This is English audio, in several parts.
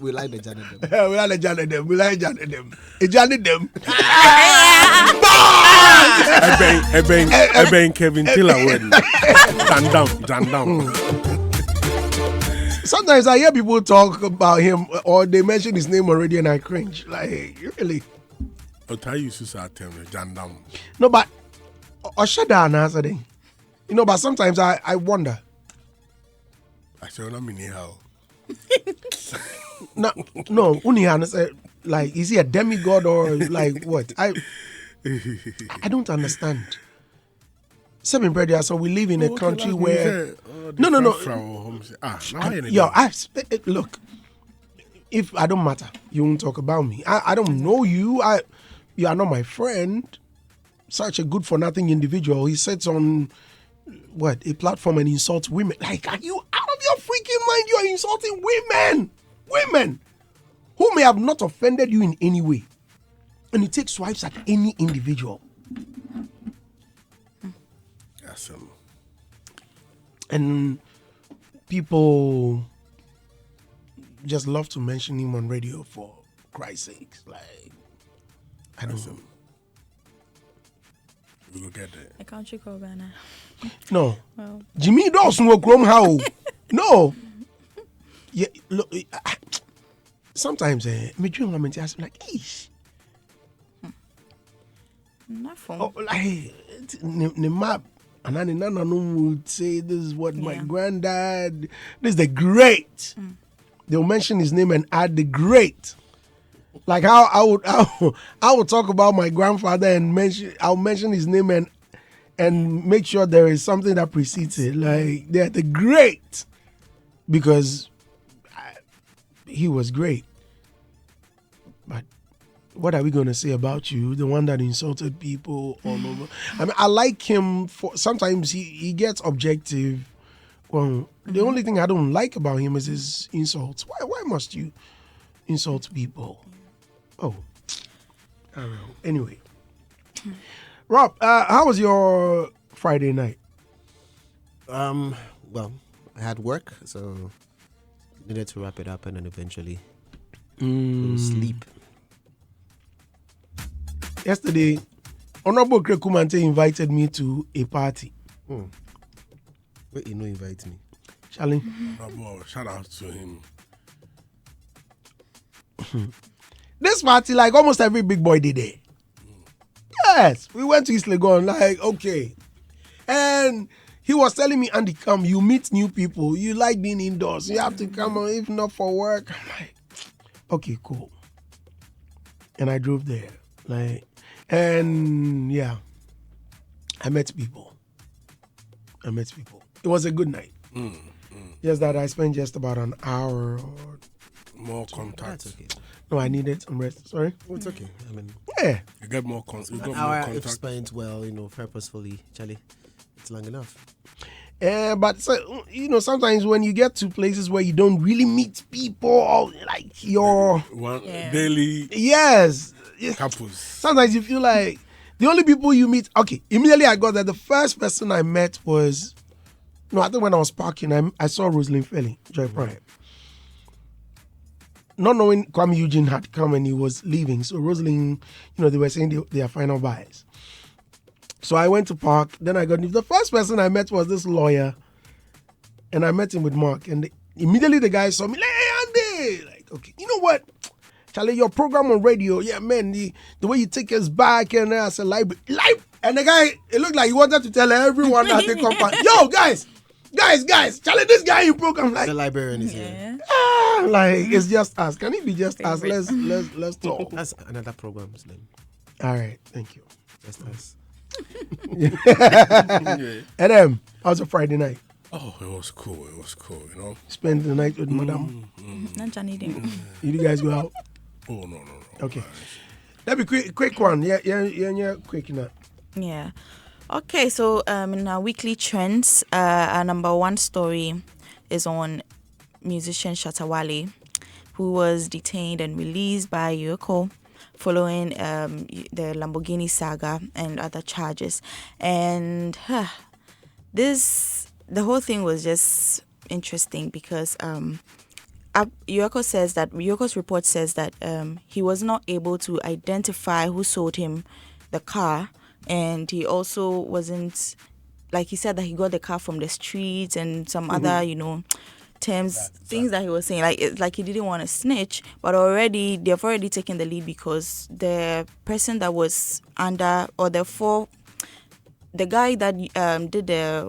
We like the Janet them. We like the Janet them. We like Janet them. A Janet them. Eben Kevin Taylor wedding. Stand down. Sometimes I hear people talk about him or they mention his name already and I cringe. Like, really? I'll tell you, Susa, tell me, down. No, but Shatta answer them. You know, but sometimes I wonder. I said, not mean how. No, Unihan, like, is he a demigod or like what? I don't understand. Seven brother, so we live in a country where no. Look, if I don't matter, you won't talk about me. I don't know you. You are not my friend. Such a good for nothing individual. He sits on a platform and insults women. Like, are you out of your freaking mind? You are insulting women who may have not offended you in any way, and you take swipes at any individual. And people just love to mention him on radio for Christ's sakes. Like, I don't know. We will get there. A country called Ghana. No. Well. Jimmy Dawson will grow how? No. Yeah, look, sometimes me dream woman just like, eesh. Nothing. Oh, like the map. And then none of them would say, this is what my granddad, this is the great. They'll mention his name and add the great. Like how I would talk about my grandfather and I'll mention his name and make sure there is something that precedes it. Like they're the great. Because he was great. But what are we going to say about you? The one that insulted people all over. I mean, I like him for sometimes he gets objective. Well, the only thing I don't like about him is his insults. Why must you insult people? Oh, I don't know. Anyway, Rob, how was your Friday night? Well, I had work, so needed to wrap it up and then eventually go to sleep. Yesterday, Honorable Krekumante invited me to a party. Wait, you know, invite me. Charlie? Shout out to him. This party, like almost every big boy did there. Yes, we went to East Legon, like, okay. And he was telling me, Andy, come, you meet new people. You like being indoors. You have to come on, if not for work. I'm like, okay, cool. And I drove there. Like, and yeah, I met people. It was a good night. Just that I spent just about an hour or more contact. Okay. No, I needed some rest. Sorry? Oh, it's okay. I mean, yeah. You get more contact. An hour if spent well, purposefully, Charlie, it's long enough. But so, sometimes when you get to places where you don't really meet people, like your daily couples. Sometimes you feel like the only people you meet. Okay, immediately I got that the first person I met was I think when I was parking, I saw Rosalind Felling, Joy Prime. Not knowing Kwame Eugene had come and he was leaving, so Rosalind, they were saying their final buys. So I went to park. Then I got the first person I met was this lawyer, and I met him with Mark. And immediately the guy saw me, like, hey, Andy, like, okay, you know what, Charlie, your program on radio, yeah, man, the way you take us back, and I said, live, and the guy, it looked like he wanted to tell everyone that they come back, yo, guys, Charlie, this guy in program, like the librarian is here. Like it's just us. Can it be just us? Let's talk. That's another program's name. All right, thank you. Just us. And how's your Friday night? Oh, it was cool. Spend the night with Madam. You guys go out? Oh no. Okay. Let me quick one. Yeah, quick enough. Yeah. Okay, so in our weekly trends, our number one story is on musician Shatta Wale, who was detained and released by EOCO following the Lamborghini saga and other charges. And the whole thing was just interesting because EOCO's report says that he was not able to identify who sold him the car, and he also wasn't, like he said that he got the car from the streets and some other, things that he was saying, like he didn't want to snitch, but they've already taken the lead because the person that was under, or the guy that did the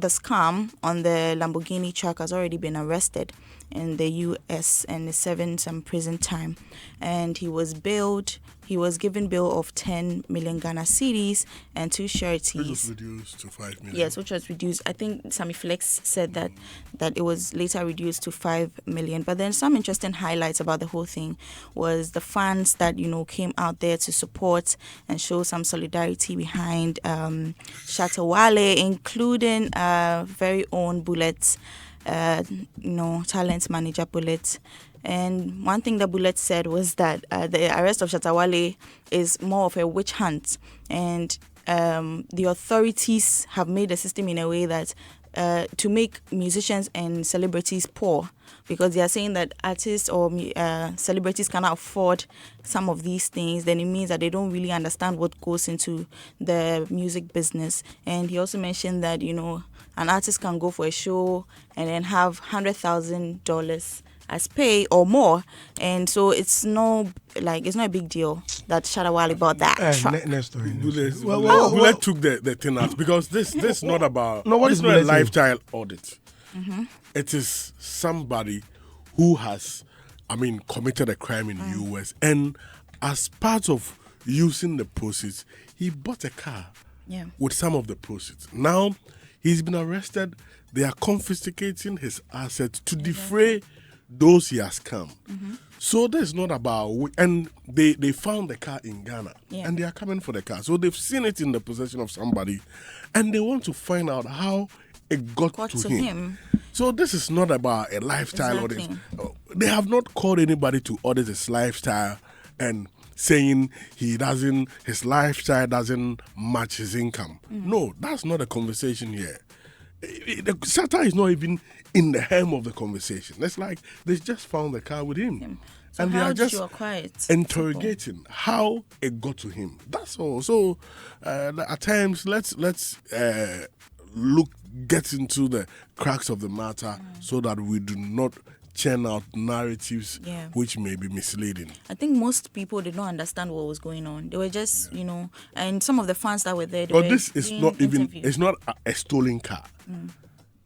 scam on the Lamborghini truck has already been arrested in the US and is serving some prison time, and he was given bail of 10 million Ghana cedis and 2 sureties. Which was reduced to 5 million. Yes, which was reduced. I think Sammy Flex said that it was later reduced to 5 million. But then some interesting highlights about the whole thing was the fans that, came out there to support and show some solidarity behind Shatta Wale, including very own Bullet, talent manager Bullet. And one thing that Bullet said was that the arrest of Shatawali is more of a witch hunt, and the authorities have made the system in a way that to make musicians and celebrities poor, because they are saying that artists or celebrities cannot afford some of these things. Then it means that they don't really understand what goes into the music business. And he also mentioned that an artist can go for a show and then have $100,000 as pay or more, and so it's not a big deal that Shatta Wale bought that truck. Next story. Bullet took the thing out because this is not about. What this is not a Bullet lifestyle audit. Mm-hmm. It is somebody who has, committed a crime in the US, and as part of using the proceeds, he bought a car with some of the proceeds. Now he's been arrested. They are confiscating his assets to defray those he has come. Mm-hmm. So there's not about, and they found the car in Ghana, and they are coming for the car. So they've seen it in the possession of somebody, and they want to find out how it got to him. So this is not about a lifestyle audit. They have not called anybody to audit his lifestyle and saying his lifestyle doesn't match his income. Mm-hmm. No, that's not a conversation here. The Shatta is not even in the helm of the conversation. It's like they just found the car with him. So and they are just interrogating how it got to him. That's all. So at times, let's get into the cracks of the matter so that we do not churn out narratives which may be misleading. I think most people did not understand what was going on. They were just, and some of the fans that were there. But this is not even. It's not a stolen car.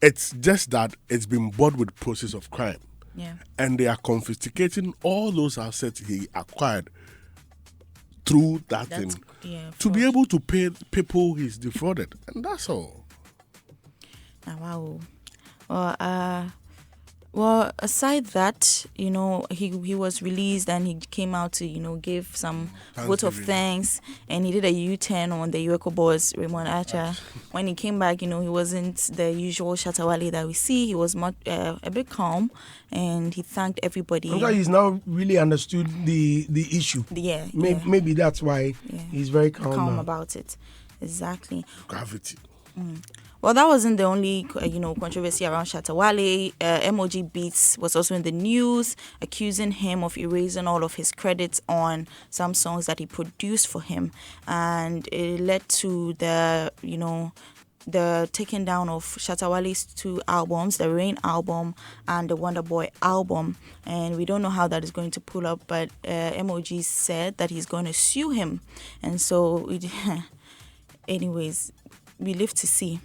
It's just that it's been bought with process of crime. Yeah. And they are confiscating all those assets he acquired through that thing to be able to pay people he's defrauded. And that's all. Wow. Well, aside that, he was released and he came out to, give some vote of thanks, and he did a U-turn on the EOCO boss, Raymond Archer. When he came back, he wasn't the usual Shatawali that we see. He was much, a bit calm, and he thanked everybody. He's now really understood the issue. Maybe that's why he's very calm about it. Exactly. Gravity. Well, that wasn't the only, controversy around Shatta Wale. MOG Beats was also in the news, accusing him of erasing all of his credits on some songs that he produced for him, and it led to the taking down of Shatta Wale's 2 albums, the Rain album and the Wonder Boy album, and we don't know how that is going to pull up. But MOG said that he's going to sue him, and so, anyways, we live to see.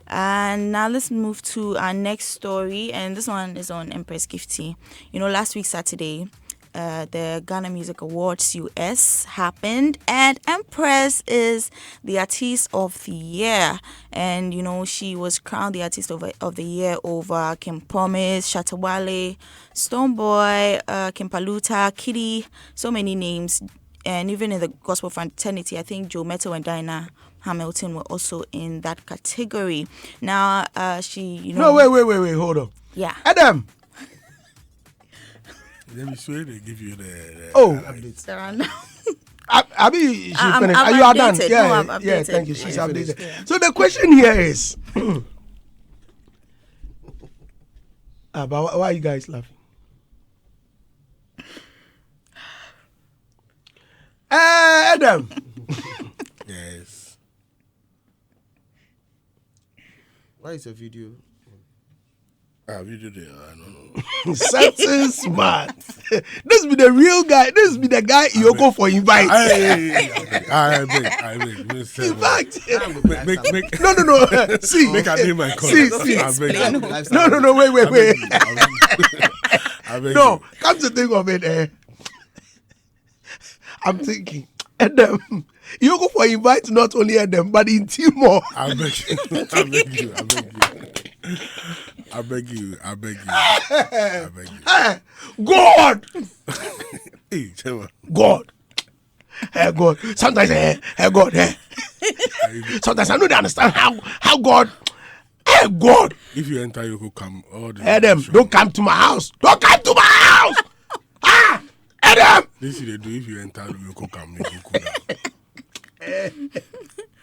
And now let's move to our next story, and this one is on Empress Gifty. Last week Saturday, the Ghana Music Awards US happened, and Empress is the Artist of the Year, and she was crowned the Artist of the Year over Kim Promise, Shatta Wale, Stonebwoy, Kim Paluta, Kitty, so many names, and even in the gospel fraternity, I think Joe Metto and Dinah Hamilton were also in that category. Now, she, No, wait, hold on. Yeah. Adam! Let me swear they give you the updates. Abi, she finished. Are you are done? Yeah, thank you. She's updated. Yeah. So the question here is, but why are you guys laughing? Adam. Yes. Why is a video? Video there. I don't know. Certain smart. This be the real guy. This be the guy EOCO for invite. I beg. In fact, Make no. See, make a name and call. See. I beg. No. Wait. I beg. No, come to think of it, I'm thinking, Adam, EOCO for invite not only Adam, but in Timor. I beg you. God! Hey, tell me. God. God. Sometimes, God. Sometimes I don't understand how God. God. If you enter, you could come. Adam, don't come to my house. Adam! This is they do. If you enter, you could come. You could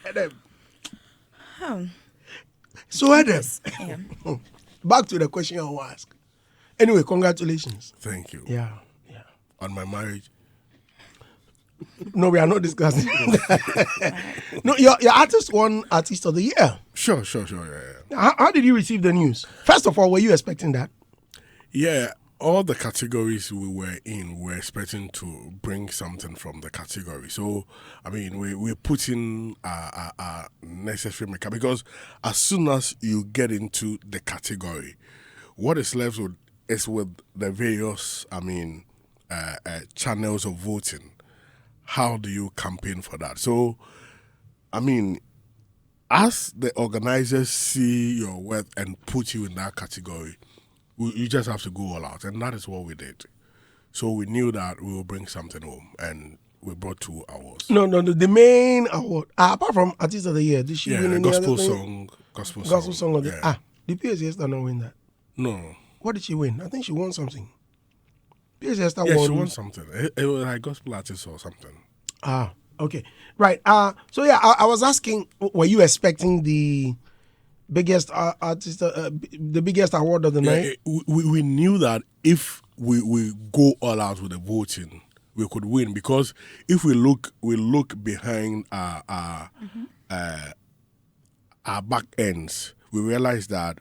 Adam. So, Adam, back to the question I want to ask. Anyway, congratulations. Thank you. Yeah. On my marriage. No, we are not discussing that. No, your artist won Artist of the Year. Sure. Yeah. How did you receive the news? First of all, were you expecting that? Yeah, all the categories we were in, we're expecting to bring something from the category. So, I mean, we put in a necessary makeup because as soon as you get into the category, what is left with is with the various, channels of voting. How do you campaign for that? So, I mean, as the organizers see your worth and put you in that category, you just have to go all out, and that is what we did. So we knew that we will bring something home, and we brought 2 awards. No, the main award, apart from Artist of the Year, did she win any gospel other song? Gospel song of the did PSS not win that? No. What did she win? I think she won something. PSS won. Yeah, she won something. It was like gospel artist or something. Okay, right. So yeah, I was asking, were you expecting the biggest artist, the biggest award of the night? We knew that if we go all out with the voting, we could win, because if we look behind our back ends, we realized that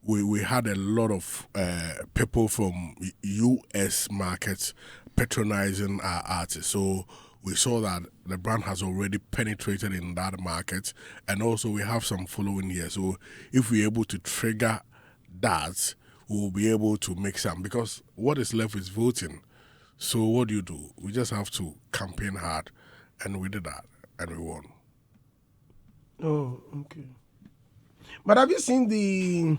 we had a lot of people from US markets patronizing our artists. So we saw that the brand has already penetrated in that market, and also we have some following here. So if we're able to trigger that, we'll be able to make some, because what is left is voting. So what do? We just have to campaign hard, and we did that, and we won. Oh, okay. But have you seen the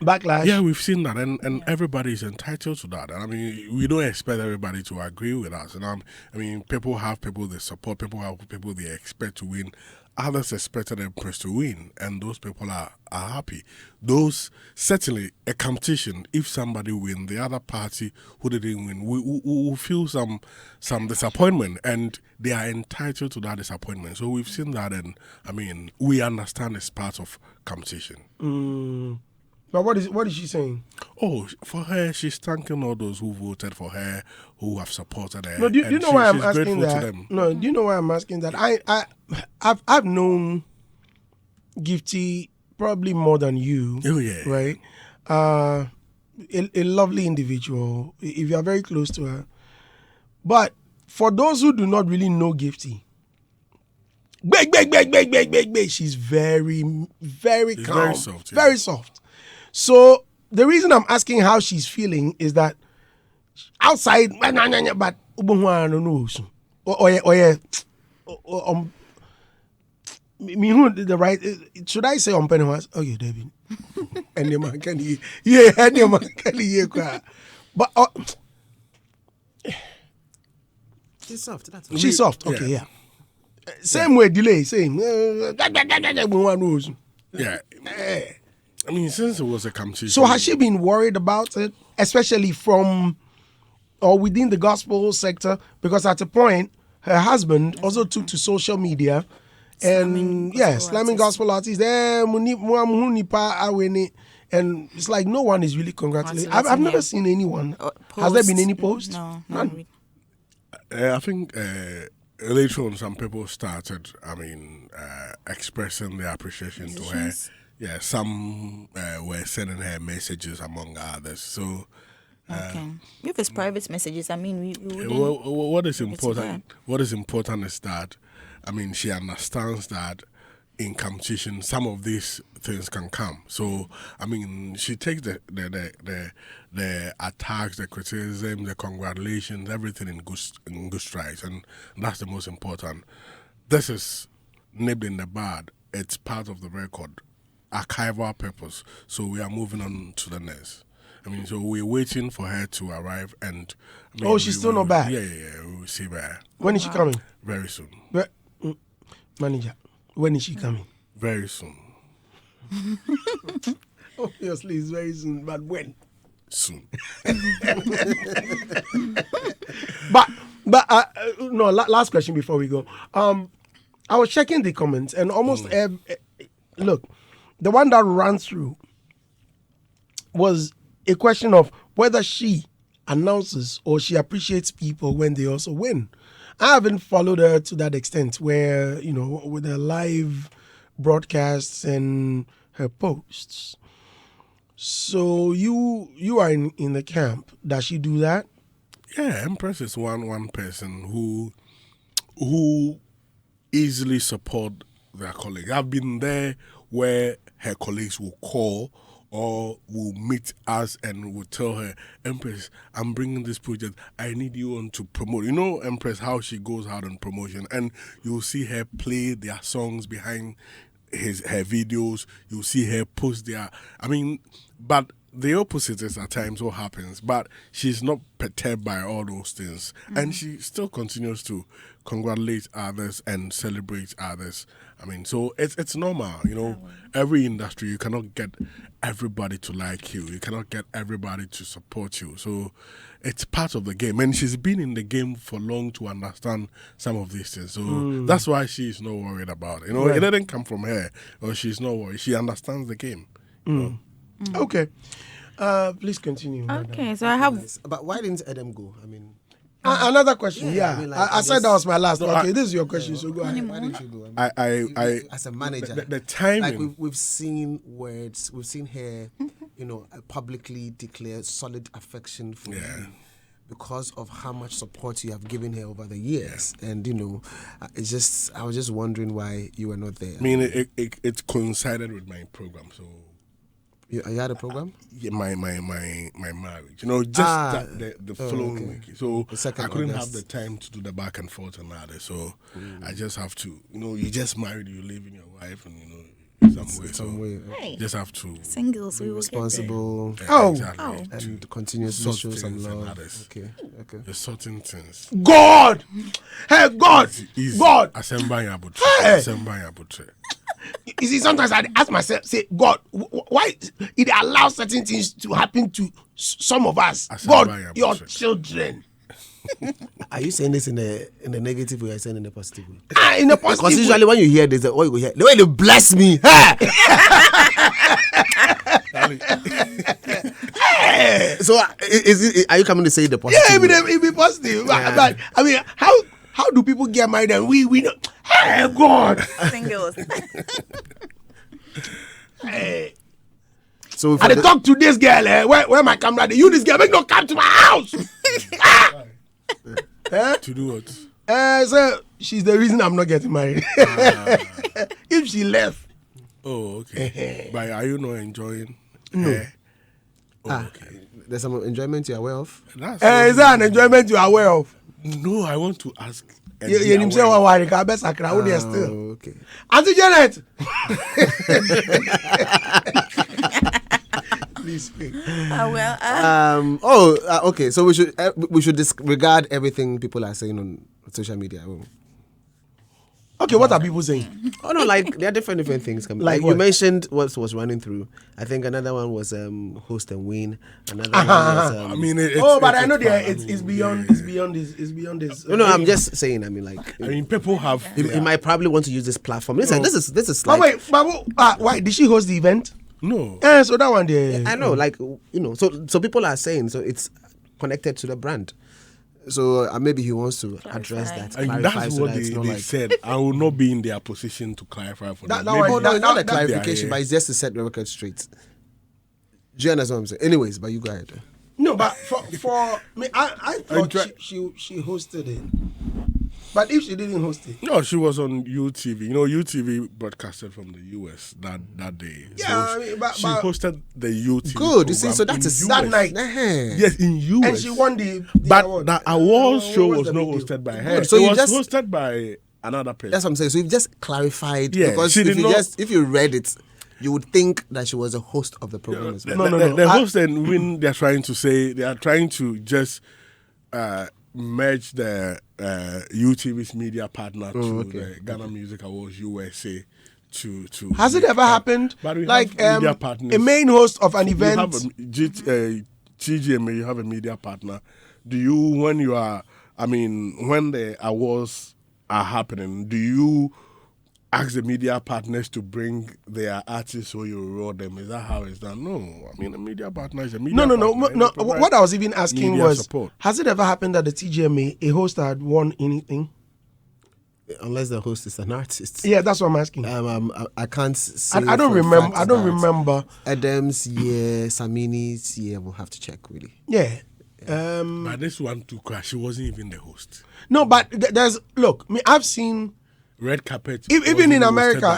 backlash? Yeah, we've seen that, and everybody is entitled to that. And I mean, we don't expect everybody to agree with us. And I mean, people have people they support, people have people they expect to win. Others expected Empress to win, and those people are happy. Those, certainly, a competition, if somebody wins, the other party who didn't win, we will feel some disappointment, and they are entitled to that disappointment. So we've seen that, and I mean, we understand it's part of competition. But what is she saying? Oh, for her, she's thanking all those who voted for her, who have supported her. No, do you know why I'm asking grateful that? to them. No, do you know why I'm asking that? I've known Gifty probably more than you. Oh yeah, right. A lovely individual. If you are very close to her, but for those who do not really know Gifty, she's very, very calm, very soft, yeah. very soft. So the reason I'm asking how she's feeling is that outside, but me who the right? Should I say on Pennywise? Oh yeah, David. And your man can and your man can but She's soft. That's she's soft. Okay, yeah. Same way, delay. Same. yeah. I mean, since it was a competition. So has she been worried about it, especially from or within the gospel sector? Because at a point, her husband also took to social media and slamming gospel artists. And it's like no one is really congratulating. I've never seen anyone. Has there been any post? No. None. I think later on some people started, expressing their appreciation to her. Yeah, some were sending her messages among others. So, Okay. If it's private messages, I mean, we wouldn't. what is give it to important? What is important is that, she understands that in competition, some of these things can come. So, she takes the attacks, the criticism, the congratulations, everything in good strides, and that's the most important. This is nipped in the bud. It's part of the record, archival purpose. So we are moving on to the next. So we're waiting for her to arrive, and she's still not back. Yeah. We'll see her. When is she coming? Very soon. Manager, when is she coming? Very soon. Obviously, it's very soon, but when? Soon. but no. Last question before we go. I was checking the comments, and almost look, the one that ran through was a question of whether she announces or she appreciates people when they also win. I haven't followed her to that extent where, with her live broadcasts and her posts. So you are in the camp. Does she do that? Yeah, Empress is one person who easily support their colleagues. I've been there where her colleagues will call or will meet us and will tell her, Empress, I'm bringing this project. I need you on to promote. Empress, how she goes out on promotion, and you'll see her play their songs behind her videos. You'll see her post their. But the opposite is at times what happens. But she's not perturbed by all those things, and she still continues to congratulate others and celebrate others. So it's normal, Every industry, you cannot get everybody to like you. You cannot get everybody to support you. So it's part of the game. And she's been in the game for long to understand some of these things. So that's why she's not worried about it. It didn't come from her, or she's not worried. She understands the game. Okay. Please continue. Okay, so I have. But why didn't Adam go? Another question. Yeah, Yeah, I said that was my last. Okay, this is your question. So go ahead. Why didn't you go? I as a manager, the timing. Like we've seen words, we've seen her, publicly declare solid affection for you because of how much support you have given her over the years. Yeah. And I was just wondering why you were not there. It coincided with my program, so. You had a program? Yeah, my marriage. The following week. So I couldn't have the time to do the back and forth and that. So I just have to, you just married, you live in your wife, and some way. Hey. Just have to Singles, we will responsible. Exactly. And continuously show some love. Okay. The certain things. God! Hey, God! Easy. God! You see, sometimes I ask myself, say, God, why it allows certain things to happen to some of us? God, your children. Are you saying this in the negative way or are you saying in the positive way? In the positive Because usually when you hear this, what you go hear, the way they bless me. So are you coming to say the positive? Yeah, it be positive. Yeah. But how do people get married and we know? Hey, God. Singles. Hey. So I talk to this girl. Where my camera? You this girl, make no come to my house. To do what? So she's the reason I'm not getting married. If she left. Oh, okay. But are you not enjoying? No. Okay. There's some enjoyment you're aware of? Is there an enjoyment you are aware of? No, I want to ask. You say what still. Okay. Auntie Janet. Please speak. Okay. So we should disregard everything people are saying on social media. Okay, what are people saying? Oh no, like there are different things coming. Like you mentioned what was running through. I think another one was host and win. Another one was but I know it's beyond this. No, I'm just saying. People have. He might probably want to use this platform. Listen, this is like. Why did she host the event? No. So that one there. I know, so people are saying so it's connected to the brand. So maybe he wants to address that. And clarify that's so what that it's they not like said. I will not be in their position to clarify for them. That Maybe- one- Oh no, it's not a that- clarification, yeah. but it's just to set the record straight. Do you understand what I'm saying? Anyways, but you go ahead. No, but for me, I thought she hosted it. But if she didn't host it, No, she was on UTV. You know, UTV broadcasted from the US that day. Yeah, So I mean, but- she hosted the UTV. Good. You see, so program that's in a that US. night. Yes, in US. and she won the But award. the award show What's was the not big deal? hosted by her. So it you was just- hosted by another person. That's what I'm saying. So you've just clarified Yeah, because she did not- if you read it, you would think that she was a host of the program as well. No. The host and when they're trying to say they are trying to just merge the UTV's media partner to the Ghana Music Awards USA to Has it ever happened? But we Like have media partners. a main host of an You event. have TGMA, you have a media partner. Do you, when you are, when the awards are happening, do you ask the media partners to bring their artists so you reward them? Is that how it's done? No. A media partner is a media partner. No. They provide What I was even asking media was, support. has it ever happened that the TGMA, a host had won anything? Unless the host is an artist. Yeah, that's what I'm asking. I can't say. I don't for a remember. fact I don't that remember. Adam's year, Samini's year. We'll have to check really. Yeah. But this one too, crash. She wasn't even the host. No, but there's look. I've seen Red carpet. even in wasn't hosted by America.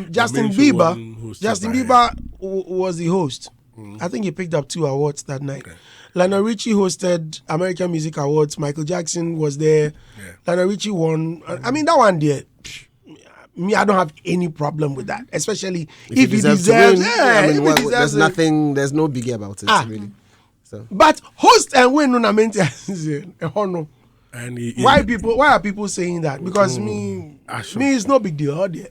her. Justin The main show wasn't Bieber. hosted Justin by her. Bieber was the host. I think he picked up 2 awards that night. Okay. Lionel Richie hosted American Music Awards. Michael Jackson was there. Yeah. Lionel Richie won. I mean, that one there. Me, I don't have any problem with that, especially if he deserves deserves. to win, Yeah, if he there's deserves it. nothing. There's no biggie about it really. So But host and win no a honor. And he, Why are people saying that? Because me, it's no big deal. Oh dear.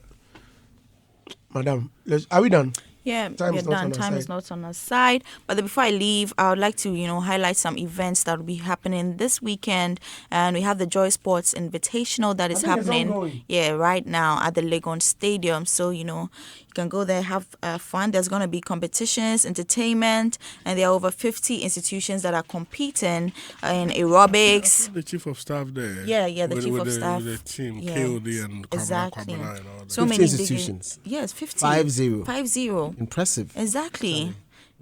Madam, are we done? Yeah, Time we're is not done. on our Time is side. not on our side. But before I leave, I would like to, highlight some events that will be happening this weekend. And we have the Joy Sports Invitational that is think it's happening. ongoing. Yeah, right now at the Legon Stadium. So, you can go there, have fun. There's going to be competitions, entertainment, and there are over 50 institutions that are competing in aerobics. the chief of staff there. Yeah, the chief of with staff. The team, Yeah, KOD and exactly. Kwabena and all that. So 50 many institutions. Yes, 50. 50. 50. impressive. Exactly.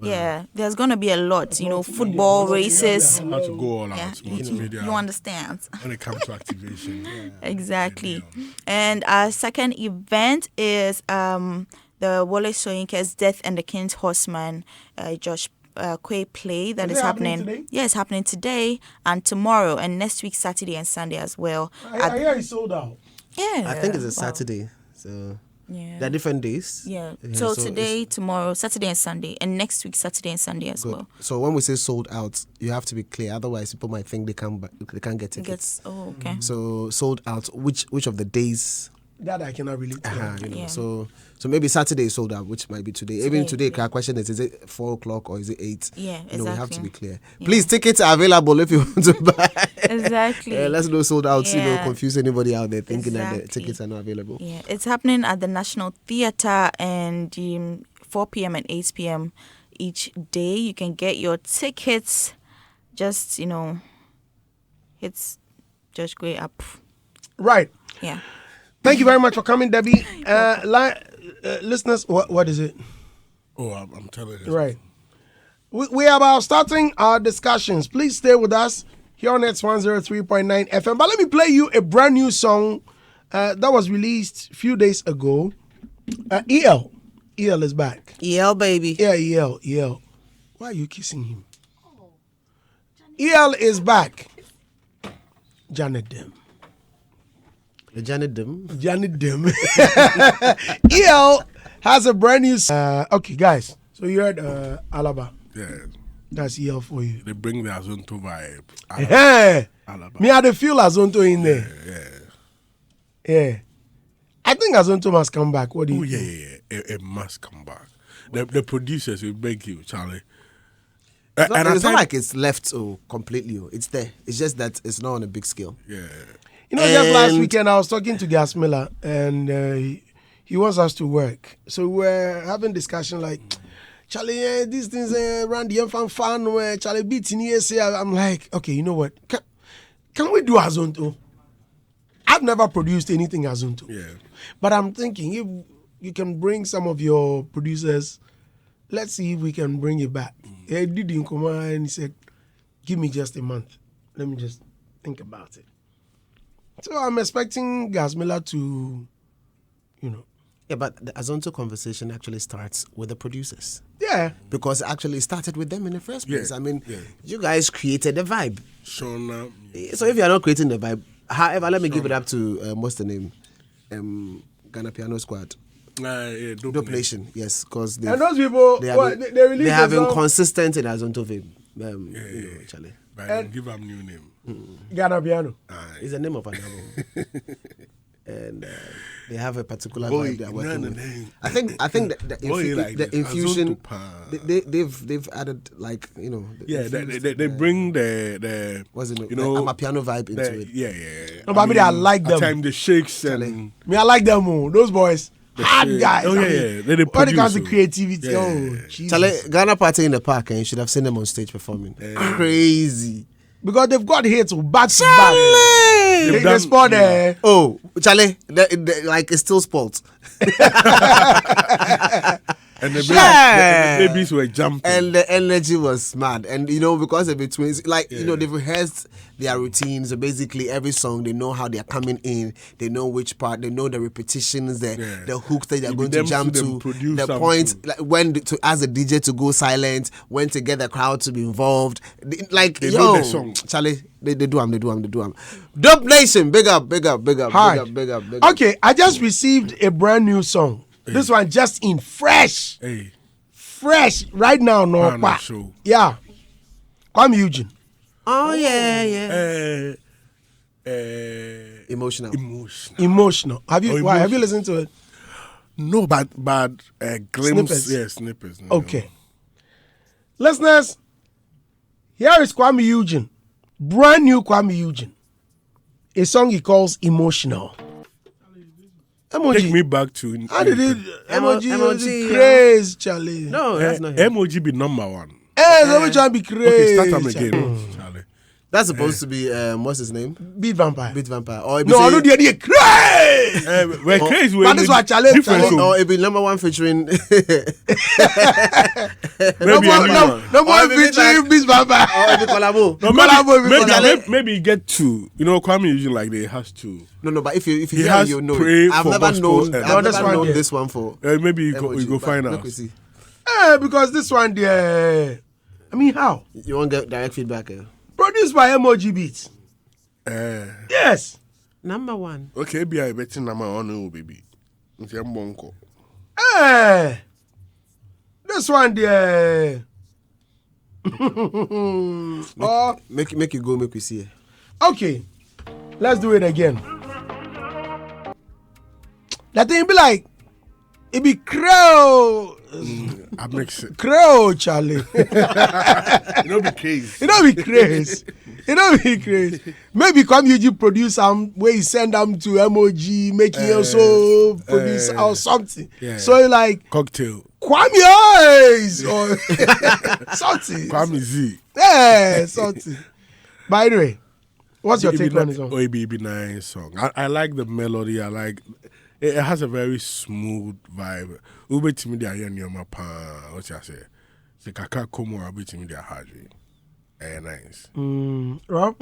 Yeah, there's gonna be a lot, football races. How to go all out, Yeah, multimedia. you understand. When it comes to activation. Exactly. And our second event is the Wole Soyinka's Death and the King's Horseman, Josh Quay play that Is is it happening happening. today? Yeah, it's happening today and tomorrow and next week Saturday and Sunday as well. I hear it's sold out. Yeah, I think it's a wow. Saturday. So Yeah. there are different days. Yeah. Yeah, So so today, tomorrow, Saturday and Sunday, and next week Saturday and Sunday as Good. well. So when we say sold out, you have to be clear. Otherwise, people might think they can't get tickets. Gets okay. So sold out. Which of the days? That I cannot really tell. Yeah. So maybe Saturday is sold out, which might be today. Even Today, today, our question is it 4:00 or is it 8? Yeah, We have to exactly. be clear. Please, tickets are available if you want to buy. Exactly. Let's not sold out. Yeah. Confuse anybody out there thinking that the Exactly. tickets are not available. Yeah, it's happening at the National Theatre and 4 p.m. and 8 p.m. each day. You can get your tickets. Just hits Josh Gray up. Right. Yeah. Thank you very much for coming, Debbie. Listeners, what is it? Oh, I'm telling you. Right. We are about starting our discussions. Please stay with us here on X 103.9 FM. But let me play you a brand new song that was released a few days ago. EL is back. EL baby. Yeah, EL. Why are you kissing him? EL is back. Janet Dim. The Janet Dim. Janet Dim. EL has a brand new. Okay, guys. So you heard Alaba. Yeah. That's EL for you. They bring the Azonto vibe. Hey, Alaba. me had the feel Azonto in there. Yeah. I think Azonto must come back. What do you Oh, think? yeah. It must come back. The producers will beg you, Charlie. It's not, And I it's not think- like it's left completely. It's there. It's just that it's not on a big scale. Yeah. Just last And- weekend I was talking to Gas Miller and he wants us to work. So we're having discussion like, Charlie, these things around the fan where Charlie beats in here. Say, I'm like, okay, you know what? can we do Azonto? I've never produced anything Azonto. Yeah. But I'm thinking if you can bring some of your producers, let's see if we can bring it back. He did in command and he said, give me just a month. Let me just think about it. So I'm expecting Gasmela to, Yeah, but the Azonto conversation actually starts with the producers. Yeah. Because it actually started with them in the first place. Yeah, I mean, yeah. you guys created the vibe. Shona. So if you are not creating the vibe, however, let me give it up to, what's the name? Ghana Piano Squad. Dope Nation, yes. Because And those people, they released have a been song, consistent in Azonto vibe. Actually. But give them new name. Ghana Piano. It's the name of an album. And they have a particular Boy, vibe they're working no, with. no. I think the infusion they've added They bring the what's it? I'm a piano vibe into it. Yeah. No, but I mean, I like them. At time the shakes and Me, I like them all. Those boys. Hard shake. guys. Oh, I yeah, mean, yeah. They when it produce, comes to so. creativity, Yeah. oh, Jesus. Charlie, Ghana Party in the Park, and you should have seen them on stage performing. Crazy. Because they've got hits back to back. They've They done- spot there. Oh, Charlie, like it's still sport. And the Yeah. babies were jumping. And the energy was mad. And because they've been twins, they've rehearsed their routines. So basically, every song, they know how they're coming in. They know which part. They know the repetitions, the hooks that they're It going be to them jump to them to, produce the something. point, like when to ask the DJ to go silent, when to get the crowd to be involved. They know the song. Charlie, they do them. Dope Nation, big up. Okay, I just received a brand new song. This one just in fresh right now. No, Man, that show. yeah. Kwame Eugene. Oh yeah. Emotional. Emotional. Have you emotional. have you listened to it? No, but glimpse. Snippets. Yeah, snippets. Okay. Listeners, here is Kwame Eugene. Brand new Kwame Eugene. A song he calls Emotional. Emoji. Take me back to. How did it? Emoji, Emoji, craze, Charlie. No, that's not him. Emoji be number one. Hey, let me try and be crazy. Okay, start them again, Charlie. That's supposed to be what's his name? Beat Vampire. Beat Vampire. Or it be No, I say- know the idea. Crazy. We're crazy. But this one challenge. Different. Challenge. or it be number one featuring Maybe No a new one. more maybe featuring like- Beat Vampire. or it be collabo. No, maybe get two. Kwame usually like they has two. No, but if you He hear has you know Pray it. I've for never Gospel known and- I've this never one known there. this one for Maybe you go emoji, but find look, out. we see. Because this one, there. I mean, how? You want to get direct feedback? Produced by Emoji Beats. Yes. Number one. Okay, be I betting number one, baby. Nti mbonko. This one, there. Make you go, make we see it. Okay. Let's do it again. That thing be like, it be crow. I mix it. Crow, Charlie. You know, be crazy. It don't be crazy. It don't be crazy. Maybe come you produce some where you send them to emoji, make you also produce or something. Yeah. So you like Cocktail. Kwame Eyes or something. Kwame Z. Yeah, something. By the way, what's your It be take on ni- this one? Oh, it be nice song. I like the melody. I like it has a very smooth vibe. Ube timi dia yen yoma pa. What you say? The kaka komo ube timi dia haji. Nice. Rob?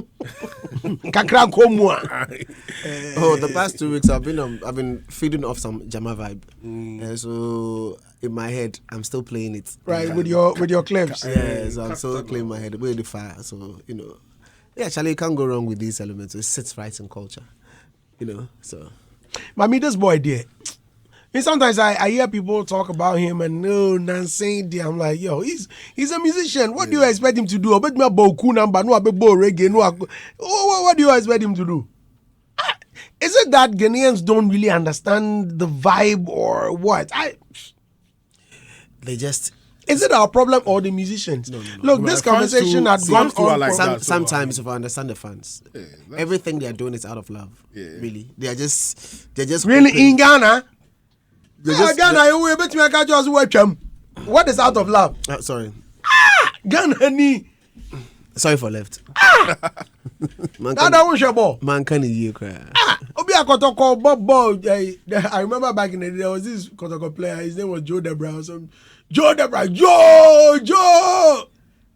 Kakra komwa. Oh, the past 2 weeks I've been feeding off some Jama vibe. And so in my head I'm still playing it. Right, with your clips. Yeah, so I'm still playing my head with the fire. So, yeah, Charlie, you can't go wrong with these elements. It sits right in culture. So Mommy, this boy there. And sometimes I hear people talk about him and no nonsense. I'm like, yo, he's a musician. What do you expect him to do? What do you expect him to do? Is it that Ghanaians don't really understand the vibe or what? they just Is it our problem or the musicians? No. Look, Well, this the fans conversation too- had gone fans too are on. like for- that. sometimes if I understand the fans, everything they are doing is out of love. Really, they're just Really, hoping- in Ghana? they're just- Ghana, you bet me I can't just watch them. What is out of love? sorry, Ghana, ni. sorry for left. Nada won shebo. Man can you cry. Obi akotoko Bob. I remember back in the day there was this kotoko player. His name was Joe Debra. Joe.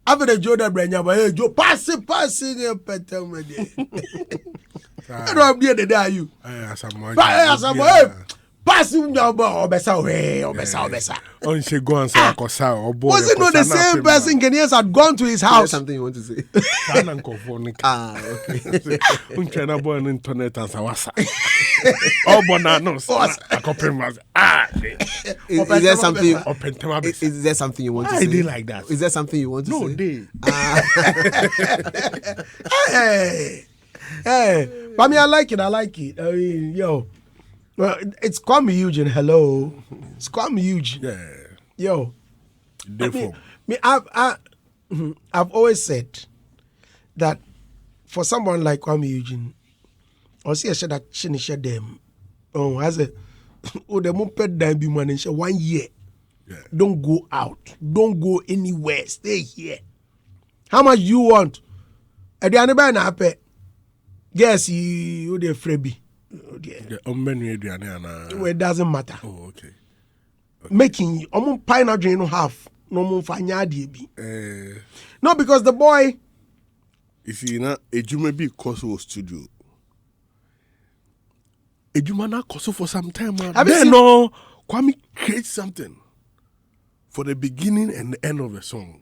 After the Joe Debra, hey Joe, pass it, petel me there. I don't know the day are you. Pass him down, Obesa. On she go and say Akosa or boy. Was it not the same person Ghanaians had gone to his house? Something you want to say? Okay. Okay. Boy on internet and Sawasa. Oh, Bonanos. Is there something? Open Is there something you want to say? I did like that. Is there something you want to say? No, they. Hey, but I like it. I mean, yo. Well, it's Kwame Eugene. Hello, it's Kwame Eugene. Yeah. Yo. I've always said that for someone like Kwame Eugene, or see a share that she share them. Oh, as a the moped down be man 1 year. Yeah. Don't go out. Don't go anywhere. Stay here. How much you want? At the end na pay. Guess you the freebie. Well, it doesn't matter. Oh, okay. Making pine out no half. No more no, because the boy. You see, now a Juma be Kosovo studio. A Juma na Kosovo for some time. Then no, Kwame create something for the beginning and the end of the song.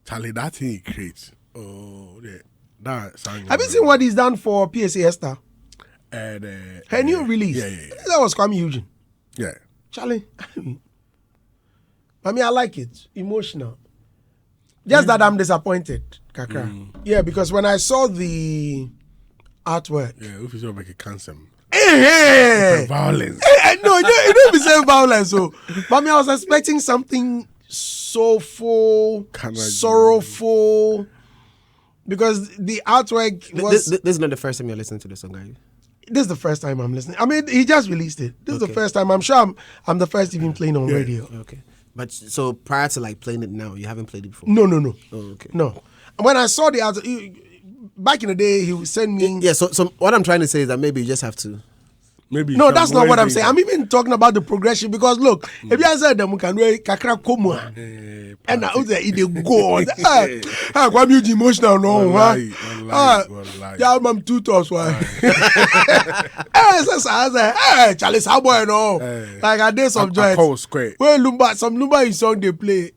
Charlie, that thing he creates. Oh, yeah. That song. Have you seen what he's done for PSA Esther? Her new release. Yeah. That was Kwame Eugene. Yeah. Charlie. I mean, I like it. Emotional. Just that I'm disappointed, Kakra. Yeah, because when I saw the artwork. Yeah, if you make a cancer. Violence. No, you don't be saying violence. So, but I mean, I was expecting something soulful, sorrowful. Because the artwork was. This is not the first time you're listening to the song, are you? This is the first time I'm listening. I mean, he just released it. This is the first time. I'm sure I'm the first even playing on radio. Okay. But so prior to like playing it now, you haven't played it before? No. Oh, okay. No. When I saw the art, back in the day, he would send me. Yeah, so what I'm trying to say is that maybe you just have to. Maybe no, that's not what I'm saying. I'm even talking about the progression because look, if you said them can do kakra komwa, and now they go. Kwame Eugene emotional no, huh? Yeah, I'm 2 toes. Why? Hey, Charlie Sabo no. Like I did some joints. Well, Lumba, some Lumba in song they play.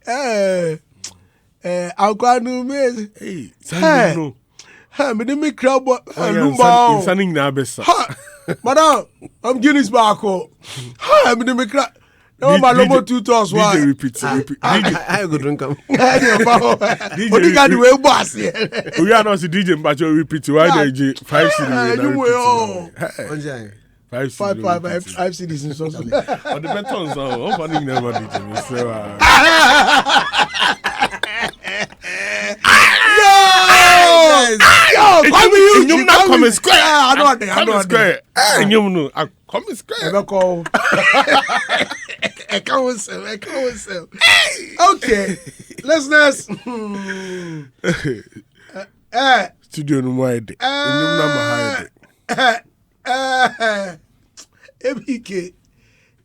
Alquanu me. Hey, me didn't make crowd, but Lumba. Something na besa. Madam, I'm Guinness back. Hi, I'm the Mikra. No, my lobo 2 toss. Why? Repeat. I go drink them. What you got the way boss? We are not the DJ, but you repeat. Why the 5 CDs? 5 CDs in something. But the betons are opening never DJ. Yo, come square. I know. Come square. Okay, listeners. Studio no more.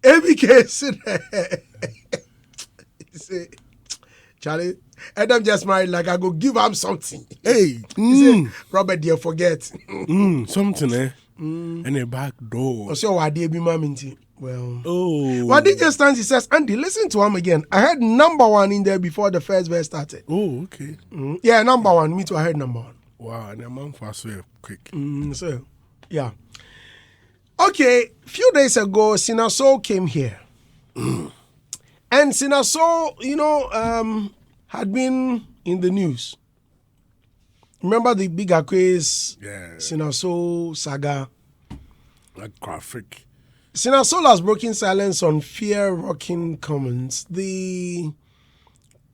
ABK say, Charlie. Adam just married, like I go give him something. Hey, say, Robert, dear, forget. Something, and a back door. So why did be maminti? Well, Well, DJ stands, he says, Andy, listen to him again. I heard number 1 in there before the first verse started. Oh, okay. Yeah, number 1. Me too, I heard number 1. Wow, and I'm fast so quick. So, yeah. Okay, a few days ago, Senaa Soul came here. And Senaa Soul, had been in the news. Remember the Big Akwes, Senaa Soul saga? Like graphic. Senaa Soul has broken silence on fear-rocking comments the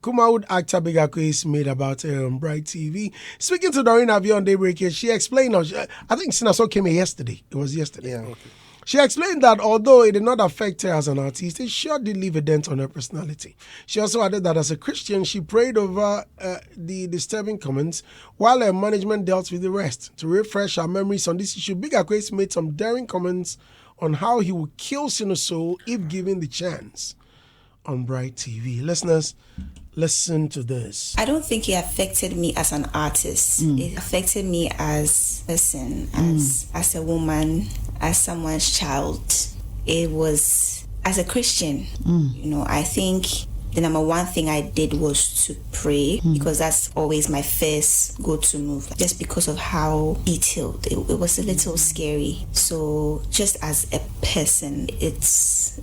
Kumawood actor Big Akwes made about her on Bright TV. Speaking to Doreen Avi on Daybreak, she explained, I think Senaa Soul came here yesterday. It was yesterday. Yeah. Okay. She explained that although it did not affect her as an artist, it sure did leave a dent on her personality. She also added that as a Christian, she prayed over the disturbing comments while her management dealt with the rest. To refresh our memories on this issue, Big Akwes made some daring comments on how he would kill Senaa Soul if given the chance on Bright TV. Listeners, listen to this. I don't think it affected me as an artist. It affected me as a person, as a woman, as someone's child. It was as a Christian. You know, I think the number one thing I did was to pray, because that's always my first go-to move, just because of how detailed it was. A little scary. So just as a person, it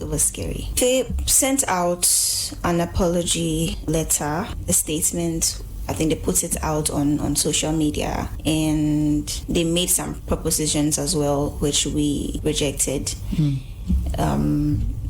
was scary. They sent out an apology letter, a statement. I think they put it out on social media, and they made some propositions as well, which we rejected.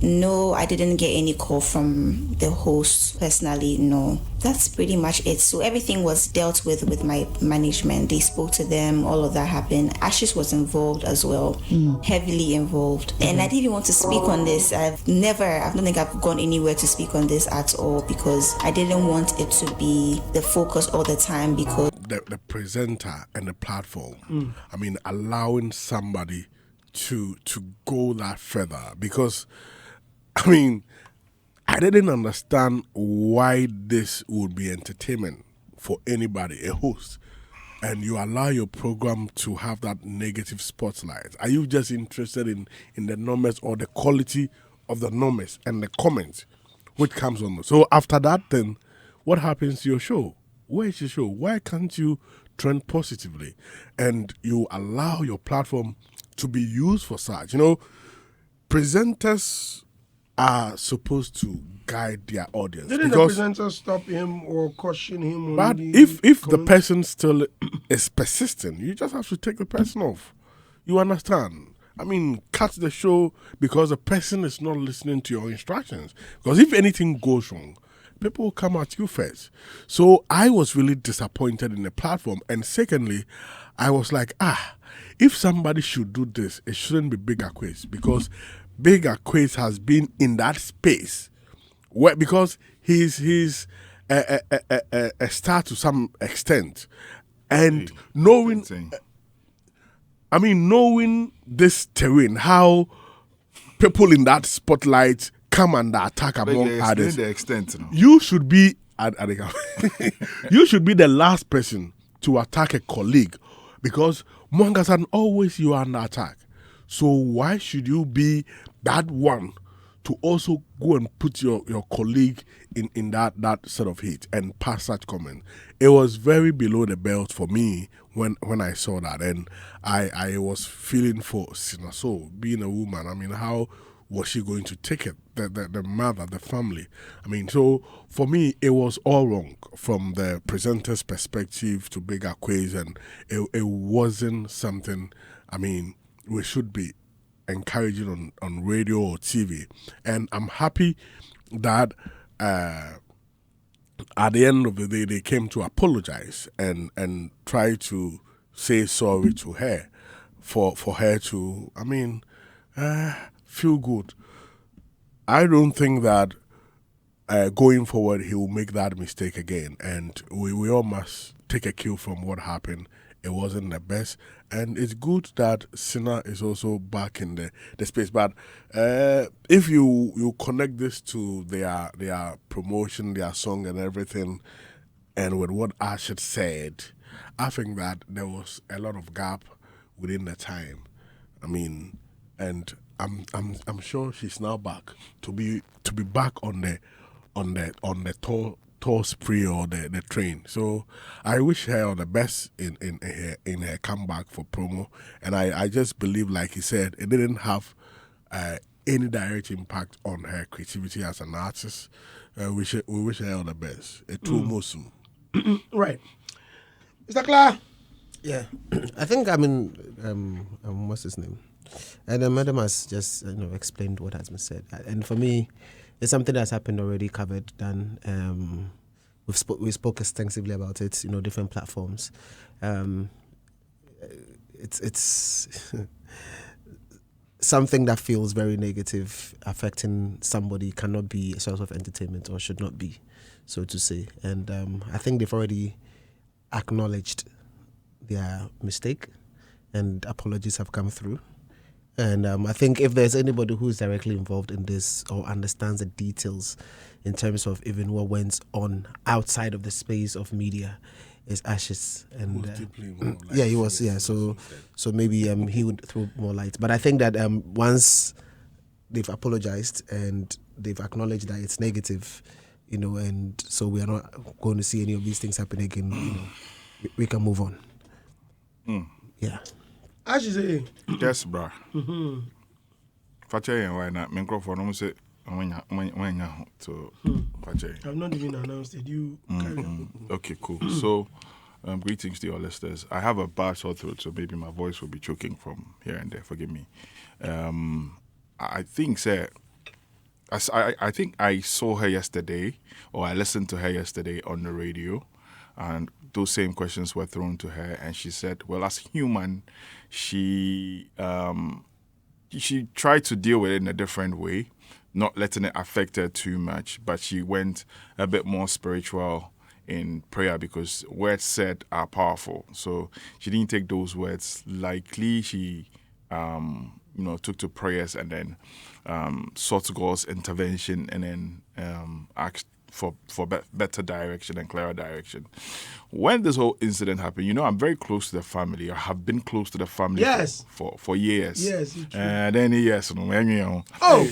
No, I didn't get any call from the host personally, no. That's pretty much it. So everything was dealt with my management. They spoke to them, all of that happened. Ashes was involved as well, heavily involved. And I didn't even want to speak on this. I don't think I've gone anywhere to speak on this at all, because I didn't want it to be the focus all the time, because the presenter and the platform, I mean, allowing somebody to go that further, because I mean, I didn't understand why this would be entertainment for anybody, a host, and you allow your program to have that negative spotlight. Are you just interested in the numbers or the quality of the numbers and the comments which comes on? So after that, then what happens to your show? Where is your show? Why can't you trend positively? And you allow your platform to be used for such. You know, presenters are supposed to guide their audience. Didn't the presenter stop him or caution him? But if the person still is persistent, you just have to take the person off. You understand? I mean, cut the show because the person is not listening to your instructions. Because if anything goes wrong, people will come at you first. So I was really disappointed in the platform. And secondly, I was like, if somebody should do this, it shouldn't be Big Akwes, because Big Akwes has been in that space because he's a star to some extent, and knowing this terrain, how people in that spotlight come under attack among others. The extent, no? You should be you should be the last person to attack a colleague, because Mwangasan, always you are under attack. So why should you be that one to also go and put your colleague in that sort of heat and pass such comment? It was very below the belt for me when I saw that, and I was feeling for Senaa Soul, being a woman. I mean, how was she going to take it? The mother, the family. I mean, so for me, it was all wrong from the presenter's perspective to Big Akwes, and it wasn't something, I mean, we should be encouraging on radio or TV. And I'm happy that at the end of the day, they came to apologize and try to say sorry to her for her to, I mean, feel good. I don't think that going forward he will make that mistake again, and we all must take a cue from what happened. It wasn't the best, and it's good that Senaa is also back in the space. But if you connect this to their promotion, their song and everything, and with what Ashit said, I think that there was a lot of gap within the time. I mean, and I'm sure she's now back to be back on the tour spree or the train. So I wish her all the best in her comeback for promo. And I just believe, like he said, it didn't have any direct impact on her creativity as an artist. We wish her all the best. Right. Mr. Clark? Yeah, I think, I mean, what's his name? And Madam has just explained what has been said. And for me, it's something that's happened already, covered, done. We spoke extensively about it, different platforms. It's something that feels very negative affecting somebody cannot be a source of entertainment or should not be, so to say. And I think they've already acknowledged their mistake and apologies have come through. And I think if there's anybody who's directly involved in this or understands the details in terms of even what went on outside of the space of media, is Ashis. And yeah, he was. Yeah, so maybe he would throw more light. But I think that once they've apologized and they've acknowledged that it's negative, and so we are not going to see any of these things happen again. We can move on. Yeah. Ashis, yes, bro. Fache, why not? Microphone, I'm say. When to I've not even announced it. You carry on. Okay, cool. So, greetings to your listeners. I have a bad sore throat, so maybe my voice will be choking from here and there. Forgive me. I think, sir, I think I saw her yesterday, or I listened to her yesterday on the radio, and those same questions were thrown to her, and she said, well, as human, she tried to deal with it in a different way, not letting it affect her too much, but she went a bit more spiritual in prayer because words said are powerful. So she didn't take those words lightly. She, took to prayers and then sought God's intervention and then asked for better direction and clearer direction. When this whole incident happened, I'm very close to the family. I have been close to the family for years. Yes, it's true. And then yes, Oh.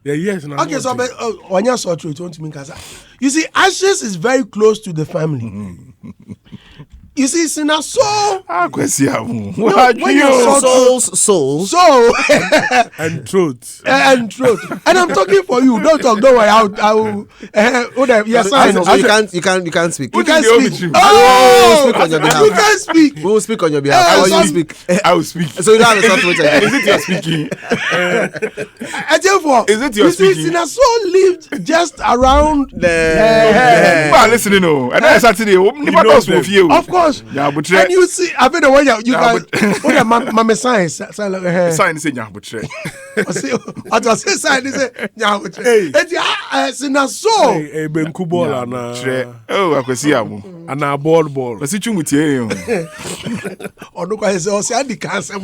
Yeah, yes. Okay, so when you saw through, you see, Ashis is very close to the family. You see, Senaa Soul. Soul. And throat. And I'm talking for you. Don't talk. Don't worry. I will. Yes, I know. So you can't speak. You can't speak. Oh, speak on your behalf. You can't speak. We will speak on your behalf. How you speak? I will speak. So you don't have a soft voice again. Is it your speaking? Is it your speaking? You see, Senaa Soul lived just around People are listening, and then Saturday, of course. Yeah, but and you see, I mean, when you can, my science, sign say yeah, but I was say sign say yeah, but Senaa Soul. Hey, Ben Kubola na. Oh, I can see you. And a ball. Let's see you with you. Or no, I say Andy cancer.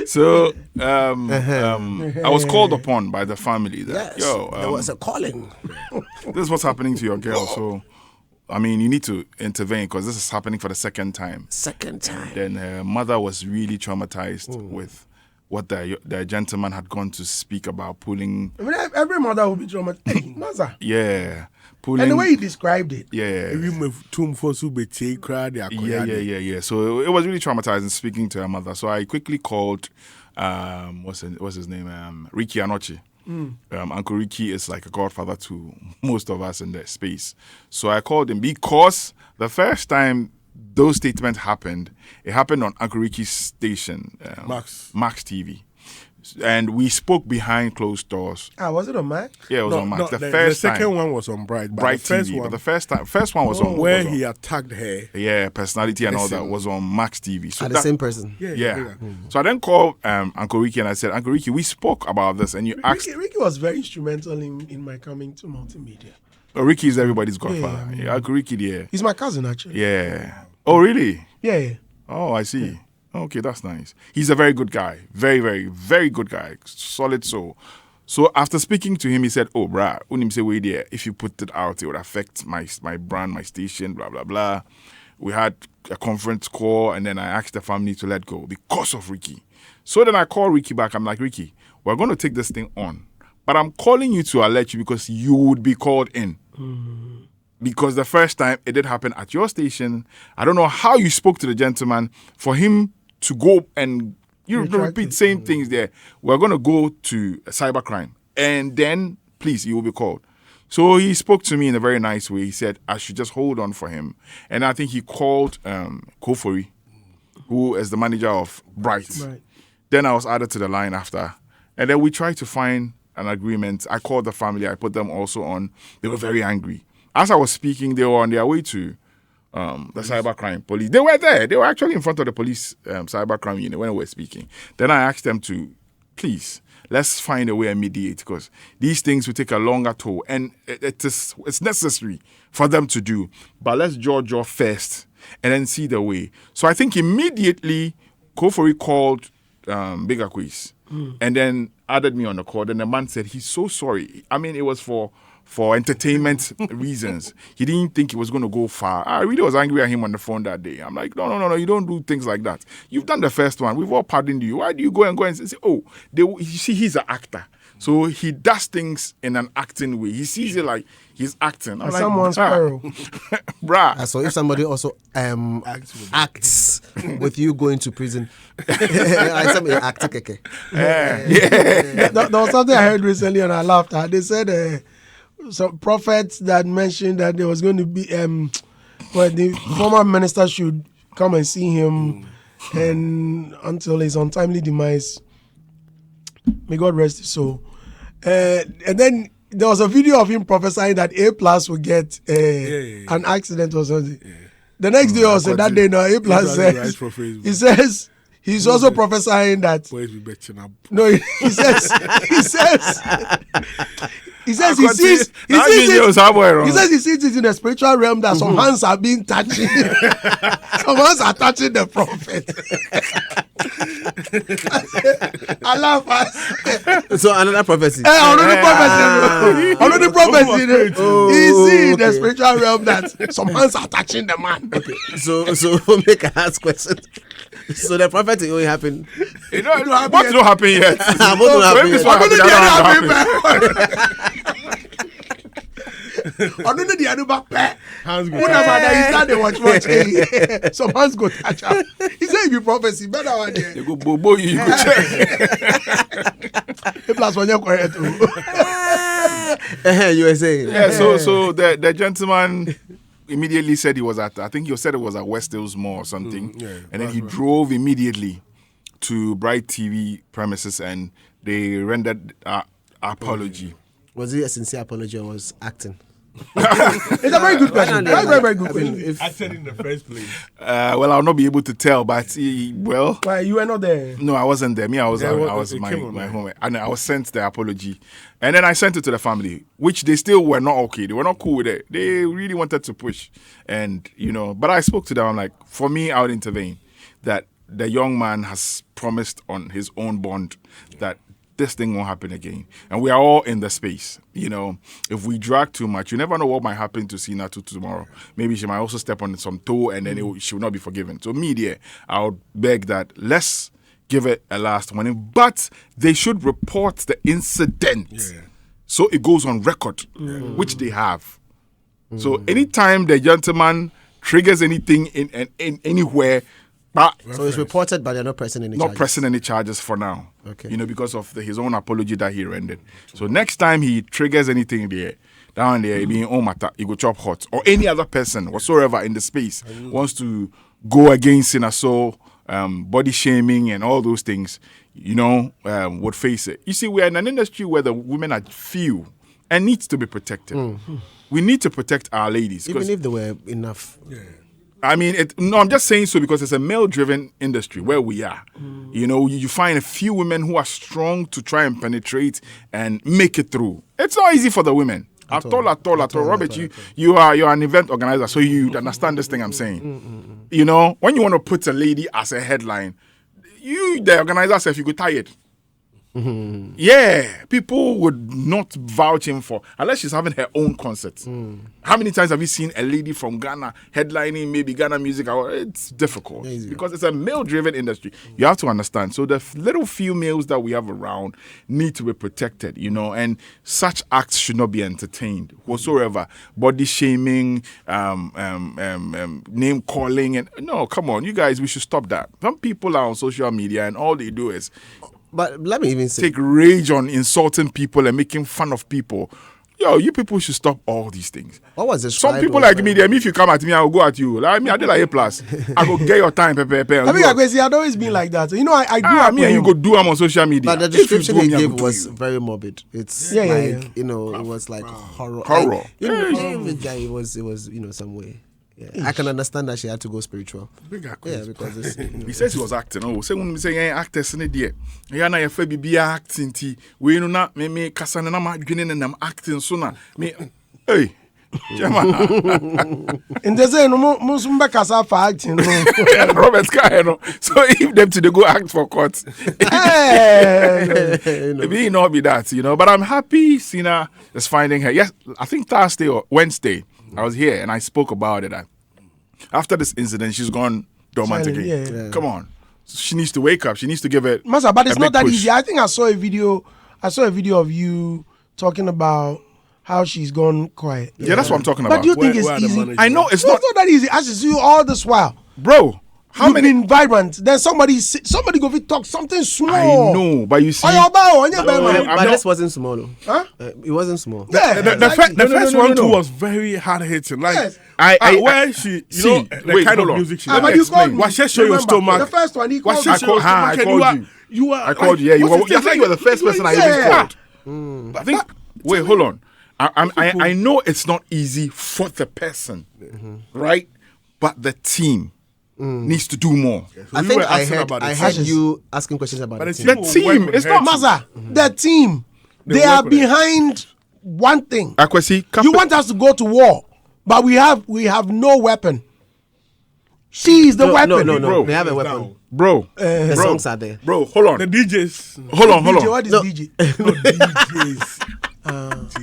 So, I was called upon by the family that there was a calling. This is what's happening to your girl. So, I mean, you need to intervene because this is happening for the second time. Then her mother was really traumatized with what the gentleman had gone to speak about pulling. I mean, every mother will be traumatized. Hey, mother. Yeah. Pulling. And the way he described it. Yeah. Yeah. So it was really traumatizing speaking to her mother. So I quickly called, what's his name? Ricky Anochi. Uncle Ricky is like a godfather to most of us in that space. So I called him because the first time those statements happened, it happened on Uncle Ricky's station, Max TV. And we spoke behind closed doors. Was it on Max? Yeah, it was on Max. The second one was on Bright TV. But the first one was on where he attacked her. Yeah, personality and all that was on Max TV. So the same person. Yeah. So I then called Uncle Ricky and I said, Uncle Ricky, we spoke about this and you asked. Ricky was very instrumental in my coming to multimedia. Oh, Ricky is everybody's godfather. Yeah, Uncle Ricky, yeah. He's my cousin, actually. Yeah. Oh, really? Yeah. Oh, I see. Yeah. Okay, that's nice. He's a very good guy. Very, very, very good guy. Solid soul. So after speaking to him, he said, oh, brah, if you put it out, it would affect my brand, my station, blah, blah, blah. We had a conference call, and then I asked the family to let go because of Ricky. So then I called Ricky back. I'm like, Ricky, we're going to take this thing on. But I'm calling you to alert you because you would be called in. Because the first time it did happen at your station, I don't know how you spoke to the gentleman for him to go and repeat same things there. We're going to go to cybercrime. And then, please, you will be called. So he spoke to me in a very nice way. He said, I should just hold on for him. And I think he called Kofori, who is the manager of Bright. Then I was added to the line after. And then we tried to find an agreement. I called the family. I put them also on. They were very angry. As I was speaking, they were on their way to the cybercrime police. They were there. They were actually in front of the police cybercrime unit when we were speaking. Then I asked them to, please, let's find a way and mediate, because these things will take a longer toll, and it's necessary for them to do. But let's jaw first and then see the way. So I think immediately Kofori called Big Akwes and then added me on the call. And the man said he's so sorry. I mean, it was for entertainment reasons. He didn't think it was going to go far. I really was angry at him on the phone that day. I'm like, no, you don't do things like that. You've done the first one. We've all pardoned you. Why do you go and say, oh, you see, he's an actor. So he does things in an acting way. He sees it like he's acting. I'm like, someone's peril. Bruh. So if somebody also acts with you going to prison, there was something I heard recently and I laughed at. They said some prophets that mentioned that there was going to be the former minister should come and see him and until his untimely demise. May God rest his soul. And then there was a video of him prophesying that A+ would get an accident or something. Yeah. The next day or so, that day now, A+ says he's also prophesying that. No, he says he sees it in the spiritual realm that some hands are being touching. Some hands are touching the prophet. I laugh. So another prophecy. Another prophecy. He sees in the spiritual realm that some hands are touching the man. Okay. So make a ask question. So the prophet only happened. What's not happened yet? I don't know the other back. Hands go. Some hands go touch up. He said, "If you prophecy, better one day. You go bobo, you go check." Plus one, you're correct. You were saying, yeah. So the gentleman immediately said he was at. I think you said it was at West Hills Mall or something, and then he drove immediately to Bright TV premises, and they rendered apology. Was it a sincere apology or was acting? It's a very good question. Very good question. I said in the first place. Well, I'll not be able to tell, but well. Why, you were not there? No, I wasn't there. I was in my home, and I was sent the apology, and then I sent it to the family, which they still were not okay. They were not cool with it. They really wanted to push, and but I spoke to them. I'm like, for me, I would intervene. That the young man has promised on his own bond that this thing won't happen again. And we are all in the space. If we drag too much, you never know what might happen to Senaa tomorrow. Maybe she might also step on some toe and then she will not be forgiven. So media, I would beg that let's give it a last warning. But they should report the incident. So it goes on record, which they have. So anytime the gentleman triggers anything in anywhere, so it's reported, but they're not pressing any charges. Not pressing any charges for now. Okay. Because of his own apology that he rendered. So next time he triggers anything down there, being Omata, he go chop hot, or any other person whatsoever in the space wants to go against Senaa Soul, body shaming and all those things, would face it. You see, we are in an industry where the women are few and needs to be protected. We need to protect our ladies. Even if there were enough. Yeah. I mean, I'm just saying so because it's a male-driven industry where we are. You find a few women who are strong to try and penetrate and make it through. It's not easy for the women. At all. Robert, you're an event organizer, so you understand this thing I'm saying. When you want to put a lady as a headline, the organizer, if you get tired. Yeah, people would not vouch him for unless she's having her own concert. How many times have you seen a lady from Ghana headlining maybe Ghana music? It's difficult because it's a male-driven industry. You have to understand. So the little few males that we have around need to be protected, and such acts should not be entertained whatsoever. Body shaming, name calling, and no, come on, you guys, we should stop that. Some people are on social media and all they do is. But let me even say, take rage on insulting people and making fun of people. You people should stop all these things. What was this? Some people like me, if you come at me, I will go at you. Like me, I did like A+. I go get your time, I think I'd always been like that. I grew up. Me and you go do them on social media. But the description he gave was very morbid. It's it was like horror. Even guy, it was some way. Yeah, I can understand that she had to go spiritual. Big Akwes. Yeah, because it's, He says he was acting. Oh, say when we say actors in the yeah, na your be acting. We know not me kasana na ma dwene na nam acting so na me. Hey. And they say no musumba kasa for acting. Robert Sky, no. So if them to go act for court. Maybe not be that, But I'm happy Senaa is finding her. Yes, I think Thursday or Wednesday I was here and I spoke about it. After this incident, she's gone dormant again. Yeah. Come on, she needs to wake up. She needs to give it. Masa, but it's not that push. easy. I think I saw a video of you talking about how she's gone quiet. Yeah, that's what I'm talking But about. do you think it's where are the easy? management? I know it's No, not, it's not that easy. As you see you all this while, bro. How you've many? been vibrant. Then somebody go fit talk something small. I know, but you see, but this wasn't small. Though. Huh? It wasn't small. Yeah, The first one too no. was very hard hitting. Like Yes. where she, see, the wait, kind hold of on. music she but likes. you called me. Why she show your Remember, stomach? The first one, he Why called she me. show your I stomach? called you. You are. I called you. Yeah, you what's were. the I think you were the first person I even called. I think. Wait, hold on. I know it's not easy for the person, right? But the team needs to do more. I we think were I asking heard about I the heard team. you asking questions about But the it's team. The People team, work with it's her not too. Maza, the team, they work are with it. behind one thing. Akwesi, You want us to go to war, but we have no weapon. She is the weapon. No. Bro. They have a weapon. bro, The songs are there. bro, hold on, The DJs. hold on, hold DJ, on, what is No. DJ? DJs.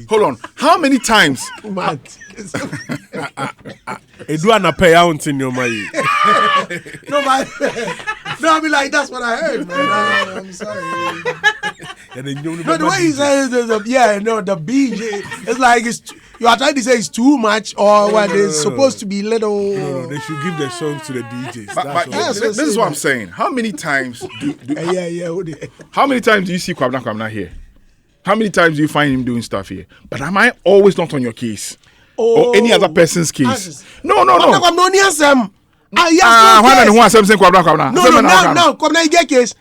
hold on. How many times? Man. Edu ana pay out in your money. No, man. No, I mean, like, that's what I heard, man. I'm sorry. And then you No, the way he says, the BJ, it's like you are trying to say it's too much, or what it's supposed to be little. No, they should give the songs to the DJs. But That's all. Yes, this is what I'm saying. How many times how many times do you see Kwabena here? How many times do you find him doing stuff here? But am I always not on your case? Or any other person's case? Ashes. No. I'm not near them. Now, Come get case.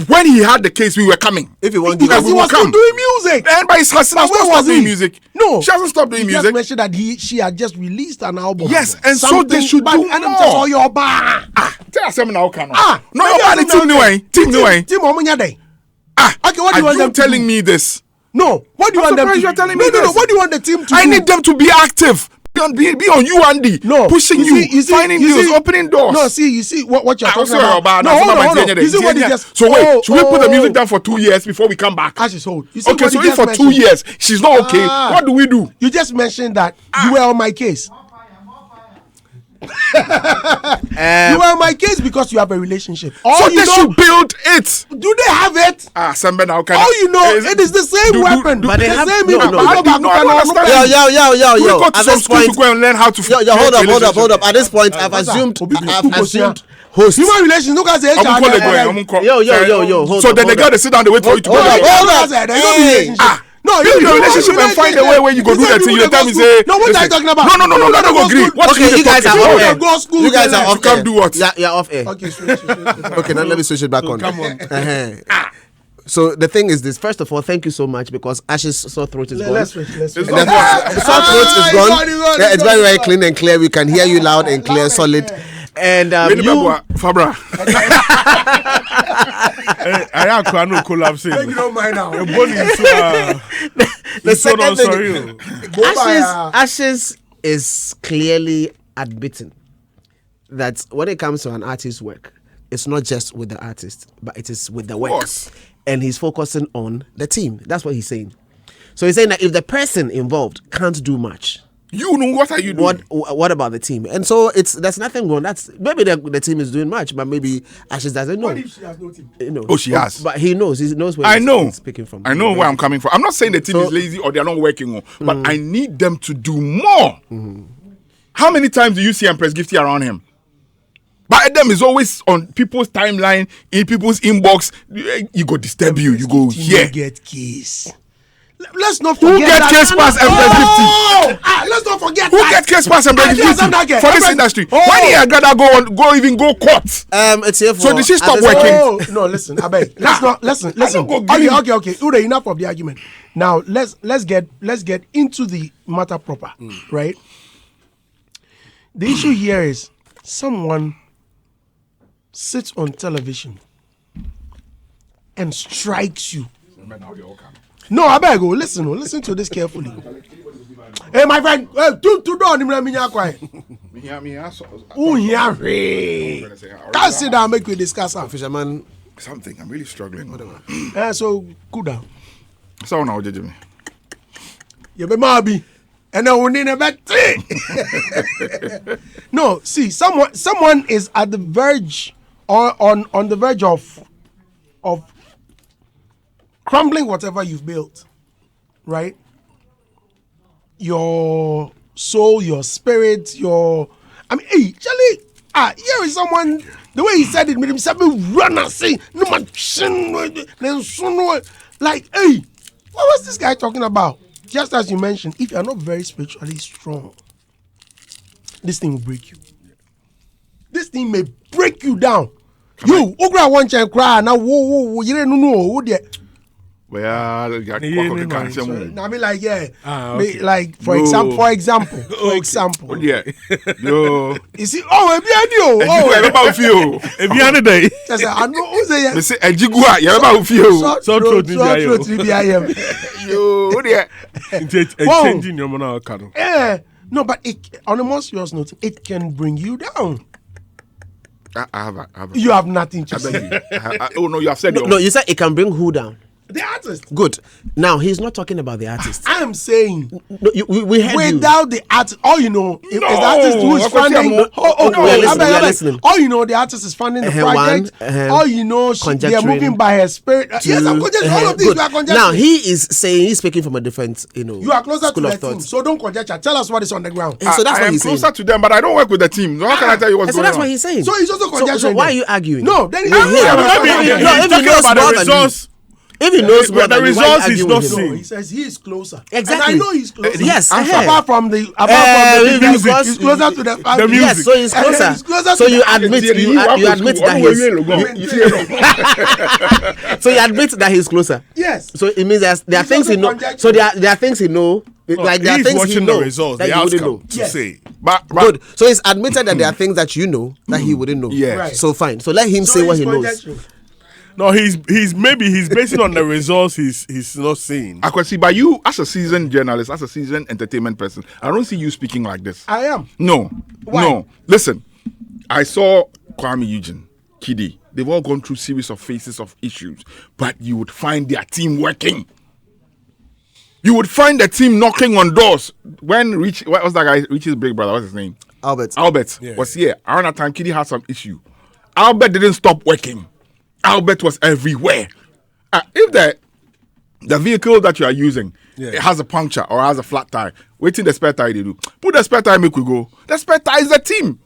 when he had the case, we were coming. If you want, Because he will was still come. doing music. And by his husband, But where stopped was doing he? music. No. She hasn't stopped doing He just music. mentioned that she had just released an album. Yes, and so Something, they should but- do and I'm more. just all your bar. Tell us something now, can Ah, no, maybe nobody I'm team not- anyway. Team anyway. Team Omunya Day. Okay, what do you Are want you them to telling do? me this? No. What do you I'm want them to surprised do? you're telling No. me this. What do you want the team to I do? need them to be active. Be on you, Andy. No, pushing you, finding deals, opening doors. No, you see what you're talking Also, about. no, hold on. You see what he just. So wait, should we put the music down for 2 years before we come back? Ashes hold. You see Okay, what so he if just for 2 mentioned? years she's not okay, what do we do? You just mentioned that you were on my case. You were on my case because you have a relationship. So they should build it. Do they have it? Sembe now can. All you know, it is the same weapon. but they the have- same no, people. no, You I go do back, not you can understand. Yo. We go to At some this school to point, go and learn how to. hold up. At this point, I've assumed host. Human relations, look at the I'm HR. calling. Yo, hold So up, then they hold got up. to sit down and wait for you to Hold go. up, hold up. Hey. No, Build your relationship and find a way where you go do that thing. You tell me say. No, what are you talking about? No, go agree. What Okay, you guys are off air. Go school. You guys are off come air. do what? Yeah, off air. Okay, switch. Okay, now let me switch it back on. come on. So the thing is this. First of all, thank you so much because Ash's sore throat is gone. Let's switch. The sore throat is gone. Yeah, it's very, very clean and clear. We can hear you loud and clear, solid. And Fabra. I have to collapse. You don't mind now. the second thing, Sorry. Ashes is clearly admitting that when it comes to an artist's work, it's not just with the artist, but it is with the work. course. And he's focusing on the team. That's what he's saying. So he's saying that if the person involved can't do much, You know what are you doing? what about the team? And so there's nothing wrong. That's maybe the team is doing much, but maybe Ashes doesn't know. What if she has no team? You know. Oh, she has. But he knows. He knows where I know. he's speaking from. I know where I'm coming from. I'm not saying the team is lazy or they're not working on, but I need them to do more. How many times do you see Empress Gifty around him? But them is always on people's timeline, in people's inbox. You go disturb you. You go here. Get keys. Let's not forget Who get that. case pass Empress Gifty? Let's not forget Who that. get case pass Empress Yes, Gifty I'm not get- for this Empress- industry? Oh. Why did you rather go court? It's here for. So did she stop at this working? point- Oh, no, listen, I beg. Let's not listen. go green. Okay. Ure, enough of the argument. Now let's get into the matter proper, right? The issue here is someone sits on television and strikes you. No, I beg you, listen to this carefully. Hey, my friend, quiet. Can't sit down, make we discuss something. Fisherman, something. I'm really struggling. So, cool down. So now, Jimmy. You be maybe. And then we need a back. No, see, someone is at the verge or on the verge of crumbling whatever you've built, right? Your soul, your spirit, hey, Charlie, here is someone, the way he said it, made him say, run and say, no man, like, hey, what was this guy talking about? Just as you mentioned, if you're not very spiritually strong, this thing will break you. This thing may break you down. You, Ogra one chair cry, now, whoa, you didn't know who there. Well, I mean, like, yeah, like for example, yeah, yo, you see, oh, about you, if you had day, I know who's there. They say, Ejigua, you about you, so yo, yeah, changing your money, yeah, no, but on a more serious note, it can bring you down. I have. You have nothing to say. Oh no, you have said no. You said it can bring who down? The artist. Good. Now he's not talking about the artist. I am saying no, we heard without the artist, all you know, if the artist who is funding, we are listening. All you know, the artist is funding the project. All you know, they are moving by her spirit. Yes, I'm conjecture. All of these we are conjecture. Now he is saying he's speaking from a different, you are closer to the team, so don't conjecture. Tell us what is on the ground. So that's what he's saying. Closer to them, but I don't work with the team. So how can I tell you what's going on? So that's what he's saying. So he's also conjecture. So why are you arguing? No, then he's talking about the results. If he knows more the results is not seen. No, he says he is closer. Exactly. And I know he's closer. Yes. Apart from the music, he's closer to the family. Yes, so he's closer. So you admit that he's so you admit that he's closer. Yes. So it means there are things he knows. So there are things he knows. Like there are things he knows that you wouldn't know. To say. But good. So he's admitted that there are things that you know that he wouldn't know. Yeah. Right. So fine. So let him say what he knows. No, he's basing on the results he's not seeing. Akwes, but you as a seasoned journalist, as a seasoned entertainment person, I don't see you speaking like this. I am. No. Why? No. Listen, I saw Kwame Eugene, Kiddy. They've all gone through series of phases of issues, but you would find their team working. You would find the team knocking on doors. When what was that guy? Richie's big brother, what's his name? Albert was here. Around that time, Kiddy had some issue. Albert didn't stop working. Albert was everywhere. If the vehicle that you are using it has a puncture or has a flat tire, waiting the spare tire they do. Put the spare tire, make we go. The spare tire is the team.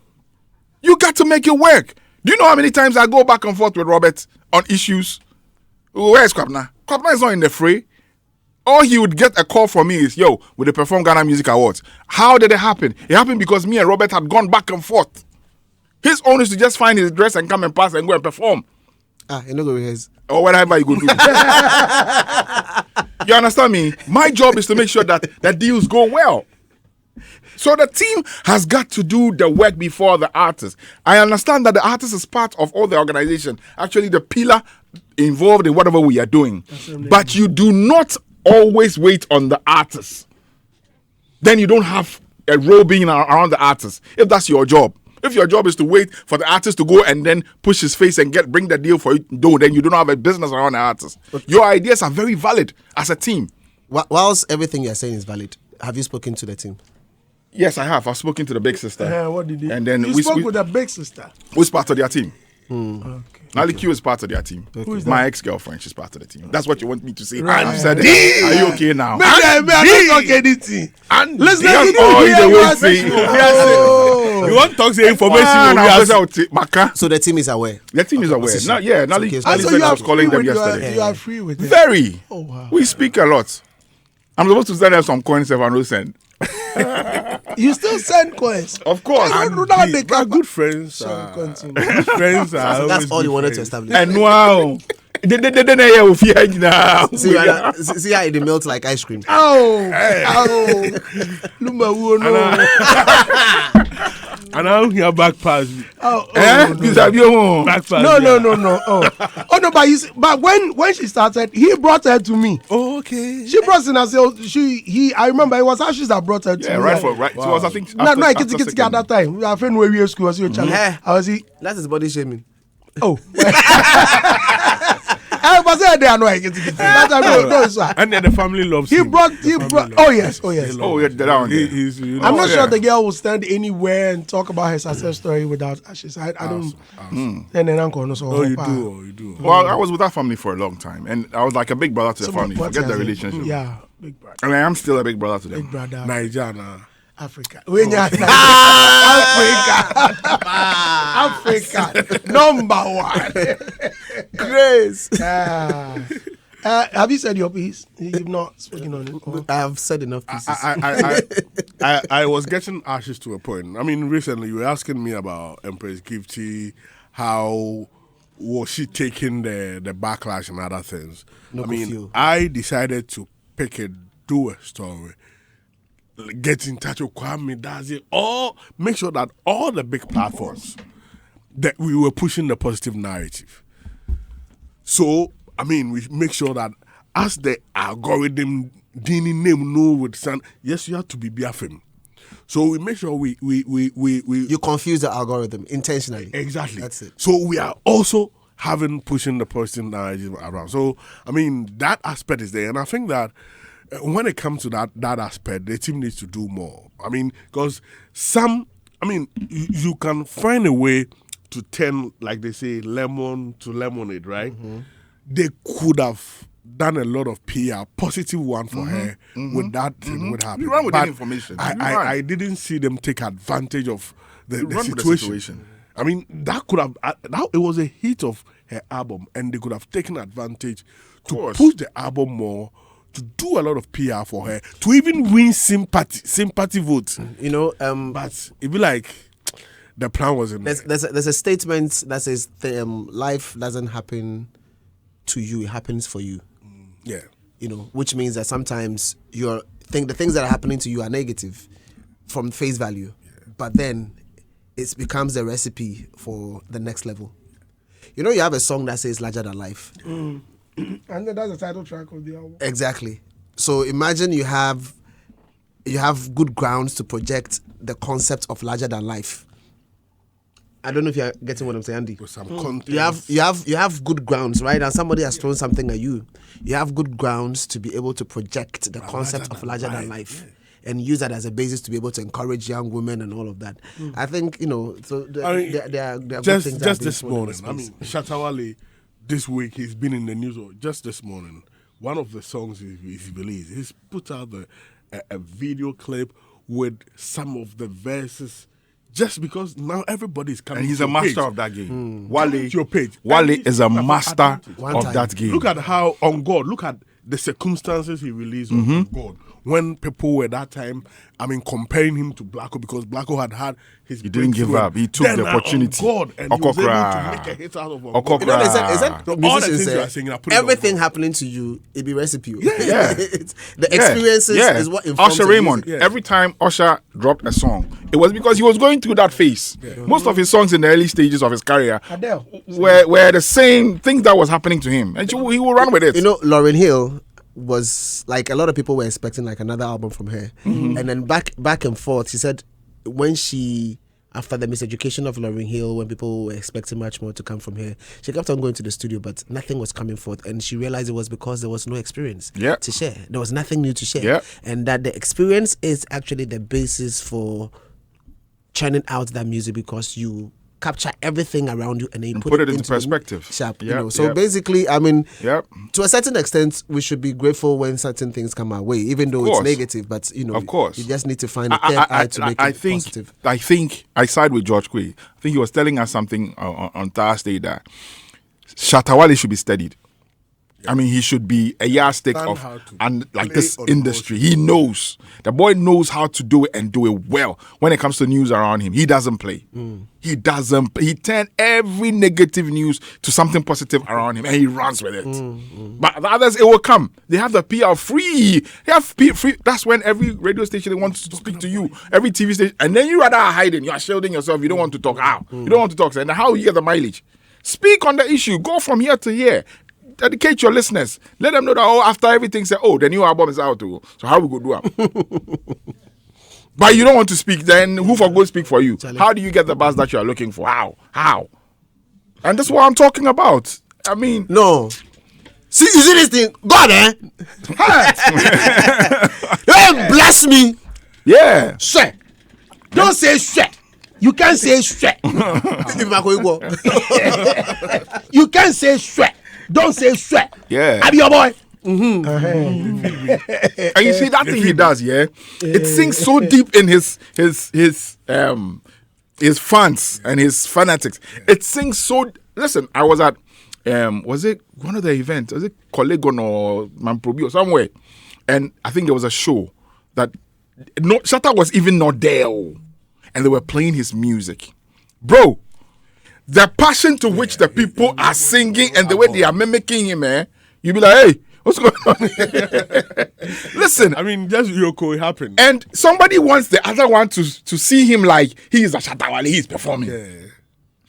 You got to make it work. Do you know how many times I go back and forth with Robert on issues? Where is Kwabna? Kwabna is not in the fray. All he would get a call from me is, yo, will they perform Ghana Music Awards? How did it happen? It happened because me and Robert had gone back and forth. His own is to just find his dress and come and pass and go and perform. You know his. Or whatever you go do. You understand me? My job is to make sure that deals go well. So the team has got to do the work before the artist. I understand that the artist is part of all the organization, actually the pillar involved in whatever we are doing. But you do not always wait on the artist. Then you don't have a role being around the artist, if that's your job. If your job is to wait for the artist to go and then push his face and bring the deal for you, then you don't have a business around the artist. Your ideas are very valid as a team. Whilst everything you're saying is valid, have you spoken to the team? Yes, I have. I've spoken to the big sister. What did you? And then you spoke with the big sister. Who's part of their team? Okay. Nali Q is part of their team. Who is my that? ex-girlfriend, she's part of the team. That's what you want me to say. Right. I've said it. Are you okay now? I don't talk anything. And listen, you want to talk the information? So the team is aware. The team is aware. Nali said I was calling them yesterday. You are free with it. Very. Oh, wow. We speak a lot. I'm supposed to send them some coins if I don't send. You still send coins? Of course. They are good friends. Good friends. So that's all you wanted to establish. And wow. See how it melts like ice cream. And I don't hear back pass. Oh, no. Back pass. no. Oh no, but when she started, he brought her to me. Oh, okay. She brought Senaa Soul. I remember it was Ashis that brought her to me. Right. Wow. So was, I think, Kitty at that time. We are friends where we school. I was That is body shaming. Oh. I was there. They are no And then the family loves he him. brought. Oh yes. Oh yeah, that one. I'm not sure the girl will stand anywhere and talk about her success story without Ashis. I don't. And then Uncle no so. Oh, you do. Well, I was with that family for a long time, and I was like a big brother to the family. Forget the relationship. Yeah, big brother. And I am still a big brother to them. Big brother. Nigeriana. Africa. Africa. Number one. Grace. Have you said your piece? You've not spoken on it. I have said enough pieces. I was getting Ashes to a point. I mean, recently you were asking me about Empress Gifty, how was she taking the backlash and other things. I decided to do a story, get in touch with Kwame Dazi, or make sure that all the big platforms that we were pushing the positive narrative. So, I mean, we make sure that as the algorithm didn't name no with son, yes, you have to be BFM. So we make sure we you confuse the algorithm intentionally. Exactly. That's it. So we are also pushing the positive narrative around. So I mean that aspect is there, and I think that when it comes to that aspect, the team needs to do more. I mean, because you can find a way to turn, like they say, lemon to lemonade, right? Mm-hmm. They could have done a lot of PR, positive one for her with that thing would happen. You run with that information. I didn't see them take advantage of the situation. I mean, that could have, it was a hit of her album, and they could have taken advantage to push the album more, to do a lot of PR for her, to even win sympathy votes. But it'd be like the plan wasn't there. There's a statement that says life doesn't happen to you, it happens for you. Yeah. Which means that sometimes the things that are happening to you are negative from face value, but then it becomes the recipe for the next level. You have a song that says larger than life. And then that's the title track of the album. Exactly. So imagine you have good grounds to project the concept of larger than life. I don't know if you're getting what I'm saying, Andy. With some content. You have good grounds, right? And somebody has thrown something at you. You have good grounds to be able to project the concept of larger than life. And use that as a basis to be able to encourage young women and all of that. I think, so there are good things. Just this morning, Shatawali, this week, he's been in the news. Just this morning, one of the songs he released, he's put out a video clip with some of the verses. Just because now everybody's coming. And he's a master of that game. Wale, your page. Wale is a master of that game. Look at how on God. Look at the circumstances he released on God. When people were that time, comparing him to Blacko, because Blacko had his. He didn't give up. He took the opportunity. God, and he was able to make a hit out of God. All the things you are saying, everything happening to you, it be recipe. Yeah. The experiences is what informs Usher Raymond. Every time Usher dropped a song, it was because he was going through that phase. Yeah. Most of his songs in the early stages of his career were the same things that was happening to him, and he will run with it. Lauryn Hill was like, a lot of people were expecting like another album from her, and then back and forth. She said when after the miseducation of Lauryn Hill, when people were expecting much more to come from her, she kept on going to the studio, but nothing was coming forth, and she realized it was because there was no experience to share. There was nothing new to share, and that the experience is actually the basis for churning out that music, because you capture everything around you and then you put it into perspective. Sharp, So basically, to a certain extent, we should be grateful when certain things come our way, even though it's negative. But of course, you just need to find a third eye to make it positive. I think I side with George Quay. I think he was telling us something on Thursday that Shatawali should be studied. I mean, he should be a yardstick Learn of how to and like play this on industry. He knows. The boy knows how to do it and do it well. When it comes to news around him, he doesn't play. He doesn't. He turns every negative news to something positive around him, and he runs with it. But the others, it will come. They have the PR free. They have PR free. That's when every radio station they want to speak to you, every TV station, and then you rather are hiding. You are shielding yourself. You don't want to talk. How? You don't want to talk. And how you get the mileage? Speak on the issue. Go from here to here. Educate your listeners. Let them know that after everything, say, the new album is out. So how we go do it? But you don't want to speak. Then who for go speak for you? How do you get the buzz that you are looking for? How? And that's what I'm talking about. I mean, no. See, you see this thing? God, Hey, bless me. Yeah. Sweat. Don't say sweat. You can't say sweat. You can't say sweat. Don't say sweat. Yeah. I'm your boy. And you see that thing he does, yeah? It sinks so deep in his fans and his fanatics. It sinks so. Listen, I was at was it one of the events? Was it Collegon or Manprobi or somewhere? And I think there was a show that Shatta was even not there, and they were playing his music, bro. The passion to which the people are singing and the way they are mimicking him, you be like, hey, what's going on? Listen, I mean, just EOCO, it happened. and somebody wants the other one to see him like he is a Shatawali, he's performing. Yeah.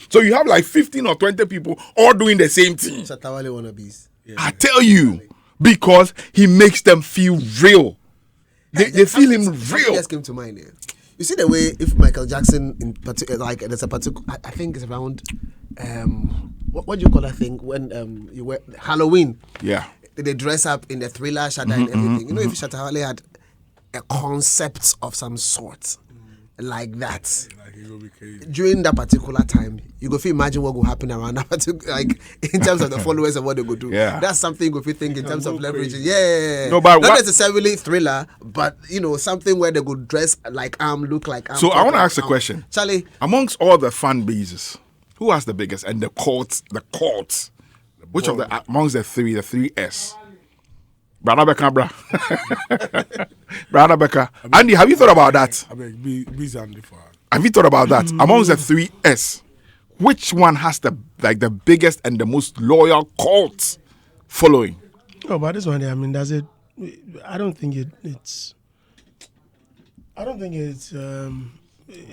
So you have like 15 or 20 people all doing the same thing. Shatawali wannabes. Yeah. I tell you, because he makes them feel real. They feel him real. Just came to mind here. You see the way if Michael Jackson in particular, like there's a particular, I think it's around, what do you call that thing when you wear Halloween? Yeah. They dress up in the Thriller, Shatta and everything. You know, if Shatawali had a concept of some sort like that. Like, it will be crazy. During that particular time, you go feel imagine what will happen around that particular, like in terms of the followers and what they go do. Yeah. That's something you think in terms of leveraging. crazy. Yeah. No, but not what- necessarily Thriller, but you know, something where they go dress like look like So I talk want to like ask a question. Charlie, Amongst all the fan bases, who has the biggest? And the courts, which of the amongst the three S? Brother Becca, Brother Becca. Andy, have you thought about that? I mean, be Andy for Have you thought about that? Amongst the three S, which one has the biggest and the most loyal cult following? No, but this one, I mean, does it? I don't think it's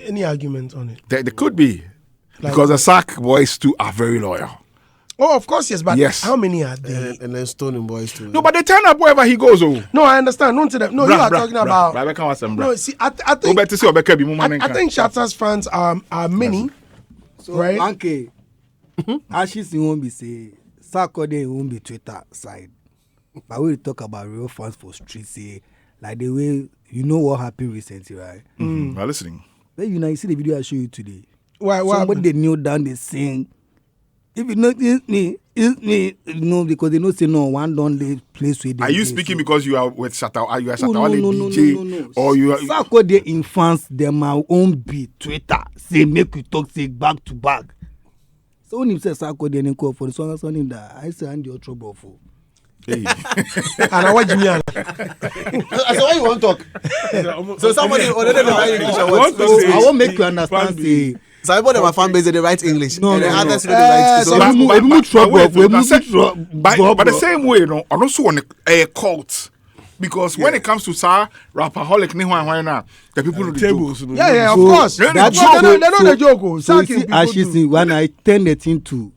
any argument on it. There could be. Like- Because the Sack boys too are very loyal. Oh, of course, yes, but Yes. how many are there? and then Stoning Boys too. No, but they turn up wherever he goes. Oh, No, I understand. No, to them. No, you are talking about. Rebecca was some No, see, I Oh, think better see Rebecca be more I think Shatta's fans are many. So, Right. Anke, Ashis won't be say, Saturday won't be Twitter side. But we talk about real fans for street, say, like the way, you know what happened recently, right? I'm listening. But you see the video I show you today. Why? Somebody they kneel down, they sing. If you know it's me, you know, because they know say no one don't they place with. Are you speaking because you are with Shatta? Are you a Shatawali DJ? No. Or you are? Saturday in fans, them my own be Twitter. Say make we talk, say back to back. So when him say Saturday and call for the song, I him that I say and your trouble for. Hey. And I watch me. So why you want to talk? So somebody already write English or what? want to say- I won't make you understand. Fan Say So everybody on my fan base they write English. No, and no, then no. others they write. So So we move trouble. wait, We but move that- trouble. But the same way, you know, I also want a cult. Because when it comes to rapaholic, the people know the tables. joke. You know, Yeah, of So, course. that They joke- know the joke. So Sack you him, see, people Ashis, do. when I turn the thing to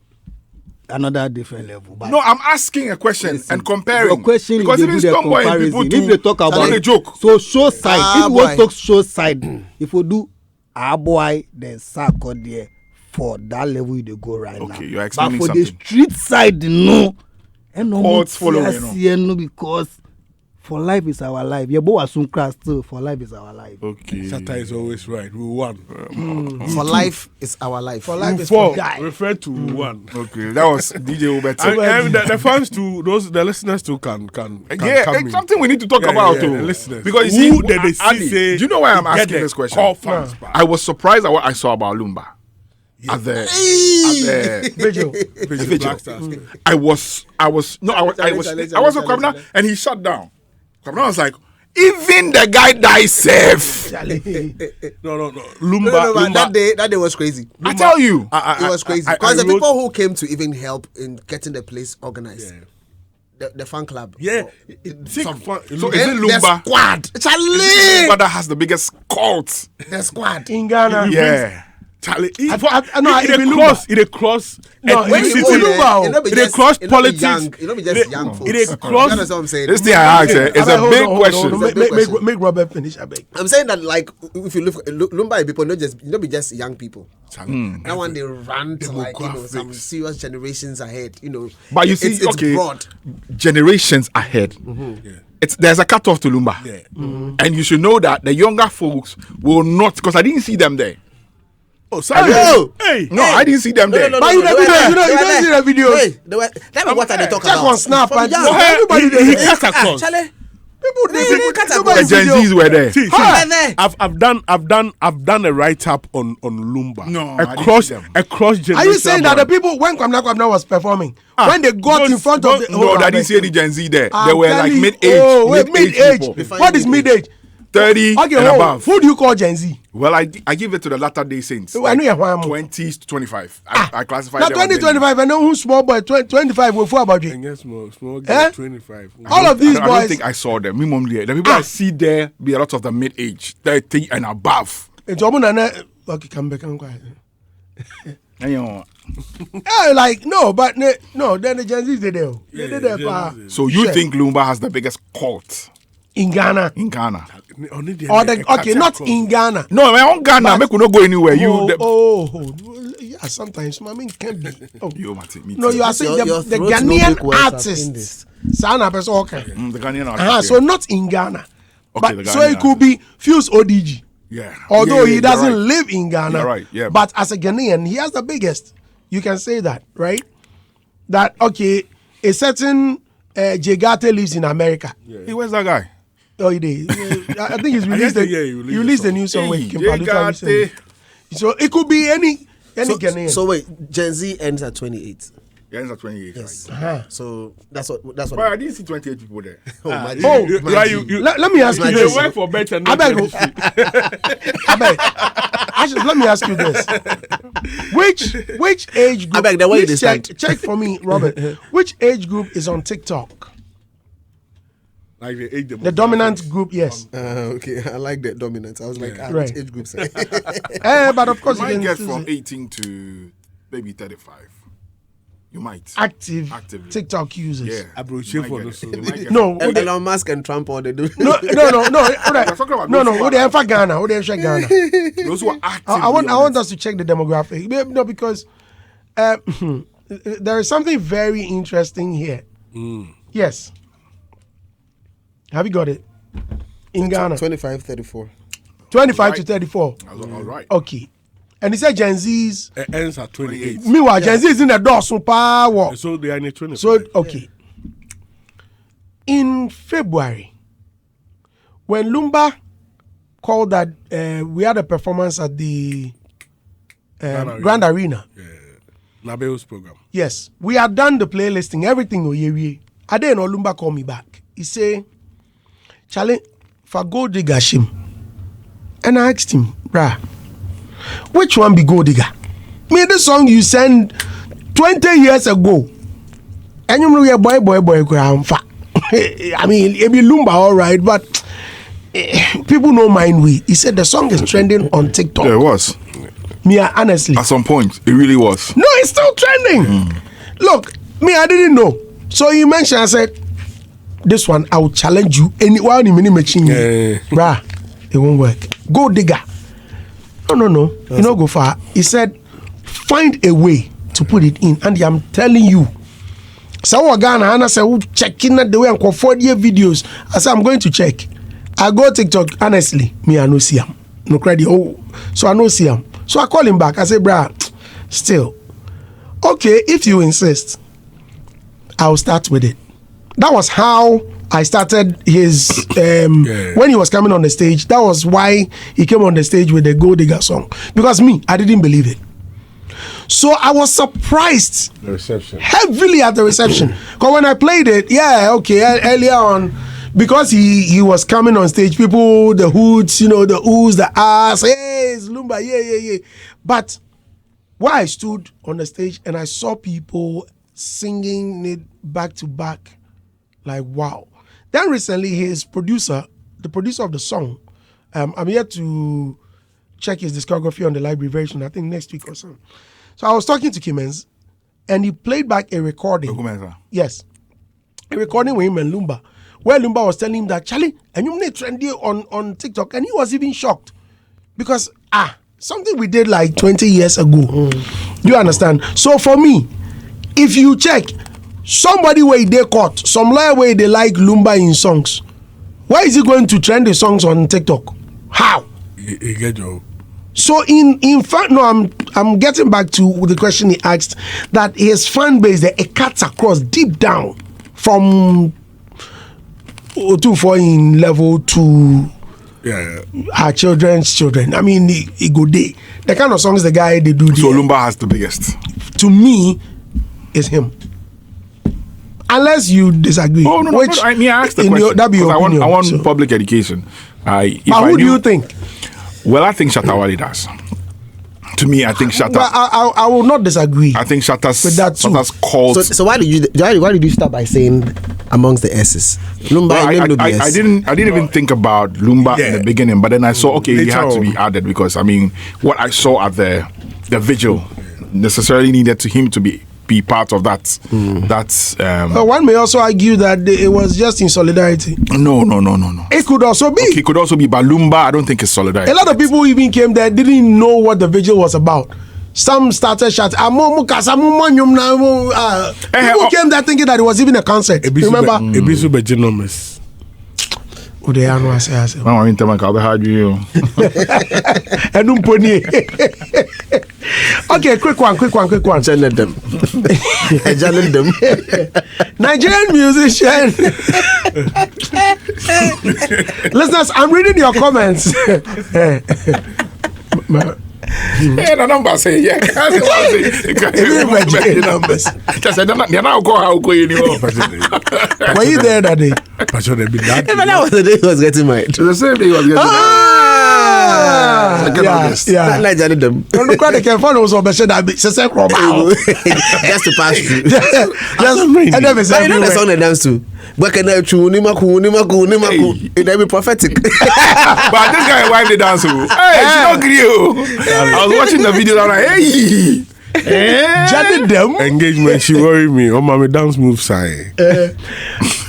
another different level. But No, I'm asking a question listen, and comparing. Your question because is even they do the scum boy and people comparison. If they talk do about a joke. so show side. Ah, If we want boy. talk show side, if we do boy, then Sack out there for that level they go right now. Okay, you're But explaining for the something. street side, no. And no Cults following, no, because for life is our life. Yeah, but some crash still. For life is our life. Okay. Shatta is always right. We won. for life is our life. For life is Four for die. refer to one. Okay, that was DJ Uberto. And the fans too, the listeners too can Yeah, come it's in. something we need to talk Yeah, about yeah, too. the listeners. Because you Who see, did they see Andy, say do you know why I'm get asking the this question? call fans back? I was surprised at what I saw about Lumba. at the Vigil. Vigil. I was a Kwabena, and he shut down. Kwabena was like, even the guy died safe. No. Lumba. That day was crazy. I tell you, It was crazy because the people who came to even help in getting the place organized. Yeah. The fan club. Yeah. so is it The Lumba? squad. Charlie. Lumba that has the biggest cult. The squad. In Ghana. Yeah. Charlie, it it cross No, it cross politics. It don't be just young folks. It cross. That's what I'm saying. This thing I asked is a big question. Make Robert finish. I beg. I'm saying that, like, if you look Lumba people, not be just young people. That one they run to, like, some serious generations ahead. But you see, it's broad. generations ahead. There's a cutoff to Lumba, and you should know that the younger folks will not, because I didn't see them there. Oh, sorry. I didn't see them there. But you don't see the video. That is what they talk Check about. on Snap. Everybody he cut across. The Gen Zs were there. See, I've done a write up on Lumba. No, across generation. Are you saying that the people when Kwabena was performing, when they got in front of the I didn't see any Gen Z there. They were like mid-age. Oh, mid-age. People. What is mid-age? 30 and above. Who do you call Gen Z? Well, I give it to the latter day saints. I know you're 20s to 25. I classify now them. 20, 25. I know who's small boy. 25 will fall about you. And yes, small girl, 25. All of these I boys. don't think I saw them. The people I see there be a lot of the mid-age, 30 and above. It's okay, come back. I'm quiet. But then the Gen Z's they there. So you think Lumba has the biggest cult in Ghana? In Ghana. Not in Ghana. No, my own Ghana. Make we not go anywhere. Yeah, sometimes Mami can be. No, you are saying the Ghanaian artists. Sana person okay. The Ghanaian artists. So not in Ghana. Okay, but so it could be Fuse ODG. Yeah. Although he doesn't live in Ghana. Right. Yeah. But as a Ghanaian, he has the biggest. You can say that, right? That a certain Jegate lives in America. Yeah. Hey, where's that guy? Oh, he did. I think he's released. He released a new song with Kim Paluta. So it could be any Ghanaian. So wait, Gen Z ends at 28. It ends at 28. Yes. Right? So that's what. But I didn't see 28 people there. Let me ask you this. They work for better. I beg. Actually, let me ask you this. Which age group? I beg. Check for me, Robert. Which age group is on TikTok? Like the dominant group, yes. Okay, I like that dominant. I was like, right. Which age groups? But of course, you might get from 18 to maybe 35. You might active TikTok users. Yeah, no. Elon Musk and Trump, all they do. No. Who they for Ghana? Who they for Ghana? Those who are active. I want us to check the demographic. No, because there is something very interesting here. Yes. Have you got it? In Ghana? 25, 34. 25 to 34. All right. Okay. And he said Gen Z's. It ends at 28. Meanwhile, Gen Z is in the door, so power. So they are in the 25. So, okay. In February, when Lumba called that we had a performance at the Grand Arena. Nabeo's program. Yes. We had done the playlisting, everything. I didn't know Lumba called me back. He said, Charlie, for Gold Digger Shim. And I asked him, bruh, which one be Gold Digger? Me, the song you sent 20 years ago. And you know, boy, I mean, it be Lumba, all right, but people know mind we. He said the song is trending on TikTok. Yeah, it was. Me, honestly. At some point, it really was. No, it's still trending. Look, me, I didn't know. So you mentioned, I said, this one, I will challenge you anywhere in mini machine. Bruh, it won't work. Go digger. No. You know, go far. He said, find a way to put it in. And I'm telling you. So Ghana, and I said, checking out the way and for 4-year videos. I said, I'm going to check. I go TikTok, honestly, me, I no see him. No credit. So I no see him. So I call him back. I say, bruh, still. Okay, if you insist, I'll start with it. That was how I started his when he was coming on the stage. That was why he came on the stage with the Gold Digger song. Because me, I didn't believe it. So I was surprised The reception. heavily at the reception. Because when I played it, earlier on, because he was coming on stage, people, the hoods, the oohs, the ahs, hey, it's Lumba, yeah. But where I stood on the stage and I saw people singing it back to back, like, wow. Then recently, his producer, the producer of the song, I'm yet to check his discography on the library version, I think next week or so. So I was talking to Kimens, and he played back a recording. Yes. A recording with him and Lumba, where Lumba was telling him that, Charlie, and you made trendy on TikTok, and he was even shocked. Because, something we did like 20 years ago. You understand? So for me, if you check, somebody where they caught, some lawyer where they like Lumba in songs, why is he going to trend the songs on TikTok? How? He get your. So in fact, no, I'm getting back to the question he asked, that his fan base, it cuts across deep down from 2-4 in level to our children's children. I mean, he go day. The kind of songs the guy they do. So Lumba has the biggest. To me, is him. Unless you disagree. Oh no! I mean, I asked the question. I want public education. But who do you think? Well, I think Shatawali does. To me, I think Shatta. Well, I will not disagree. I think Shatta's called. So why did you start by saying amongst the S's? Lumba, I didn't even think about Lumba in the beginning, but then I saw he had to be added because I mean what I saw at the vigil necessarily needed to him to be part of that. But one may also argue that it was just in solidarity. No. It could also be. Okay, it could also be, but Lumba, I don't think it's solidarity. A lot of people even came there, didn't know what the vigil was about. Some started shouting. People came there thinking that it was even a concert. Remember? Okay, quick one. Nigerian musician. Listeners, I'm reading your comments. The number say Were you there that day? That was the day he was getting married. The same day he was getting married. Yeah. Just to pass through. And then you know the song they dance to. It be prophetic. But this guy wife the dance. Hey, she don't agree. I was watching the video. I'm like, hey. Engagement, she worried me. Oh, mommy, dance move sign.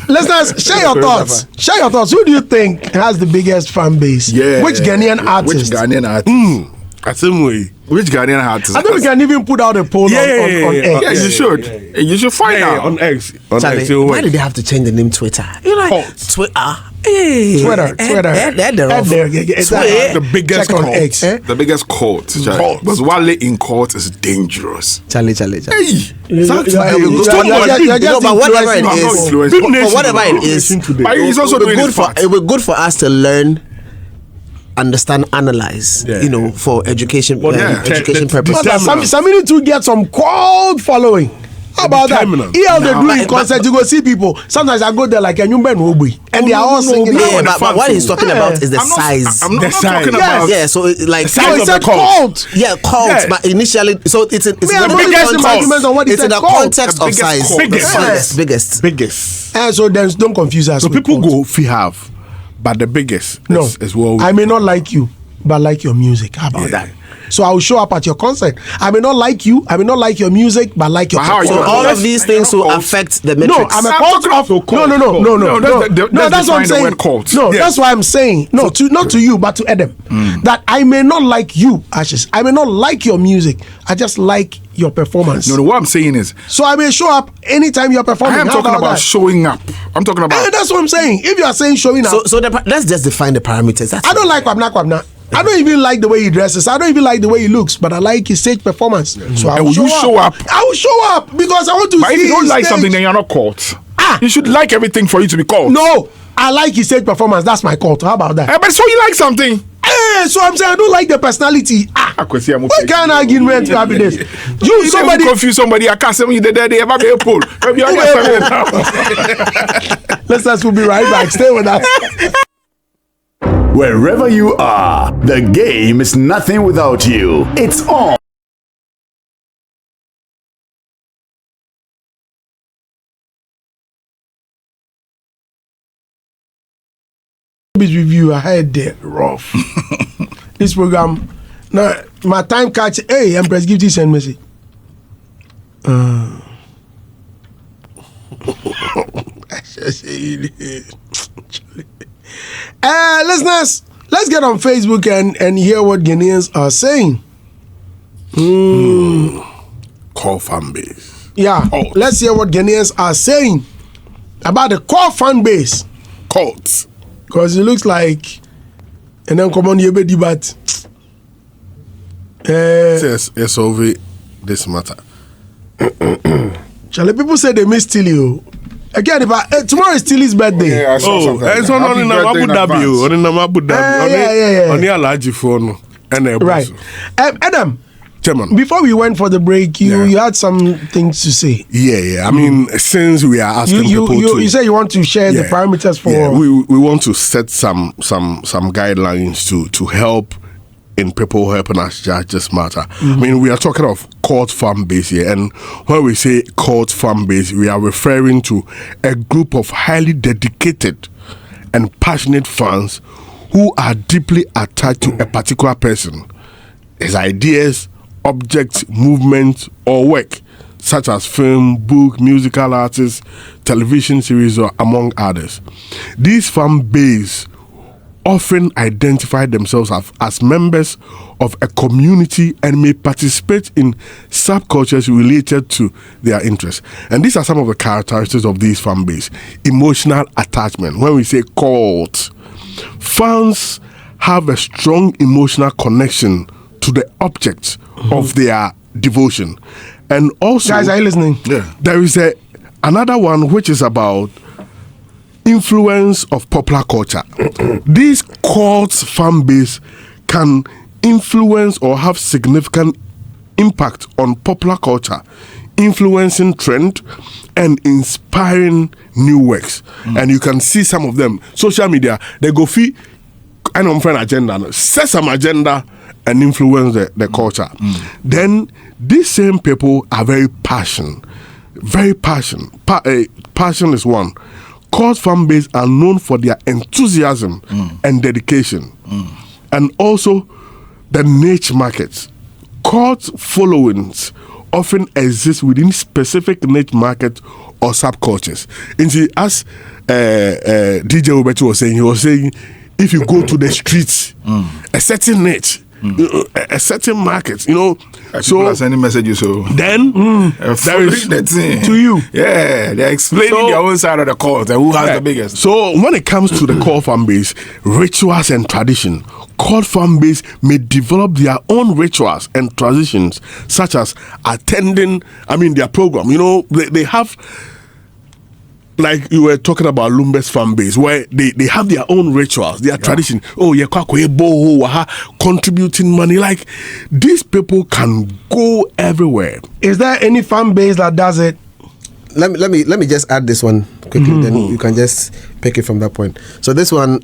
Listeners, share your thoughts. Who do you think has the biggest fan base? Yeah. Which Ghanaian artist? Which Ghanaian artist? I think we can even put out a poll on X. Yeah, you should. You should find out. On X. Why did they have to change the name Twitter? You're like, Twitter. Twitter. The biggest cult. X. The biggest cult. Because Wale in court is dangerous. Charlie. Hey! But whatever it is, He's also doing it was good for us to learn, understand, analyze, for education purposes. Some need to get some cold following. How about that? Here they do in concert, you go see people. Sometimes I go there like a new man and they are all singing. But what he's talking about is the size. I'm not talking about. Yeah, so like it's a cult. Yeah, cult. Yeah. But initially, so it's in the context of size. Biggest. And so then don't confuse us. So people go have, but the biggest. Is what I may not like you, but like your music. How about that? So I will show up at your concert. I may not like you, I may not like your music, but like your concert. So all of these things will affect the metrics. No, I'm a cult of No, that's what I'm saying. No, that's why I'm saying. No, not to you, but to Adam. That I may not like you, Ashes. I may not like your music. I just like your performance. No, what I'm saying is. So I may show up anytime you're performing. I am talking about showing up. I'm talking about. That's what I'm saying. If you are saying showing up. So let's just define the parameters. I don't like Kwabna. I don't even like the way he dresses. I don't even like the way he looks, but I like his stage performance. So I will show up. I will show up because I want to see. But if you don't like something, then you're not caught. You should like everything for you to be called. No, I like his stage performance. That's my cult. How about that? But so you like something. So I'm saying I don't like the personality. What kind of argument to have this? You somebody confuse somebody. I can't say you did they ever be a poll. Let's we'll be right back. Stay with us. Wherever you are, the game is nothing without you. It's on. Review, I had there rough. This program, now my time catch. Hey, Empress, give this and message. Listeners, let's get on Facebook and hear what Ghanaians are saying. Core fan base. Yeah, let's hear what Ghanaians are saying about the core fan base. Cults. Because it looks like, and then come on, you be debate. Yes, over this matter. Charlie, people say they miss Tilly. Again, tomorrow is Tilly's birthday. Yeah, I saw something. It's on Abu Dhabi. On the Alaji phone. Right. Adam, Chairman. before we went for the break, you had some things to say. Yeah. I mean, since we are asking people to... You say you want to share the parameters for... Yeah, we want to set some guidelines to help in people helping us judge this matter. I mean, we are talking of cult fan base here, and when we say cult fan base, we are referring to a group of highly dedicated and passionate fans who are deeply attached to a particular person, his ideas, objects, movements, or work, such as film, book, musical artists, television series, or among others. These fan base often identify themselves as members of a community and may participate in subcultures related to their interests. And these are some of the characteristics of these fan base. Emotional attachment. When we say cult, fans have a strong emotional connection to the object of their devotion. And also, guys, are you listening? Yeah. There is another one which is about influence of popular culture. These cults fan base can influence or have significant impact on popular culture, influencing trend and inspiring new works. And you can see some of them. Social media, they go feed an friend agenda, set some agenda and influence the culture. Then these same people are very passionate. Passion is one. Cult fan base are known for their enthusiasm and dedication. And also the niche markets. Cult followings often exist within specific niche markets or subcultures. And see, as DJ Roberto was saying, if you go to the streets, a certain niche, a certain market, so people are sending messages. So then there is the thing to you. Yeah, they're explaining their own side of the cult and who has the biggest. So when it comes to the cult fan base, rituals and tradition, cult fan base may develop their own rituals and traditions, such as attending. Their program. They have. Like you were talking about Lumbe's fan base, where they have their own rituals, their tradition. Contributing money. Like, these people can go everywhere. Is there any fan base that does it? Let me just add this one quickly, then you can just pick it from that point. So this one,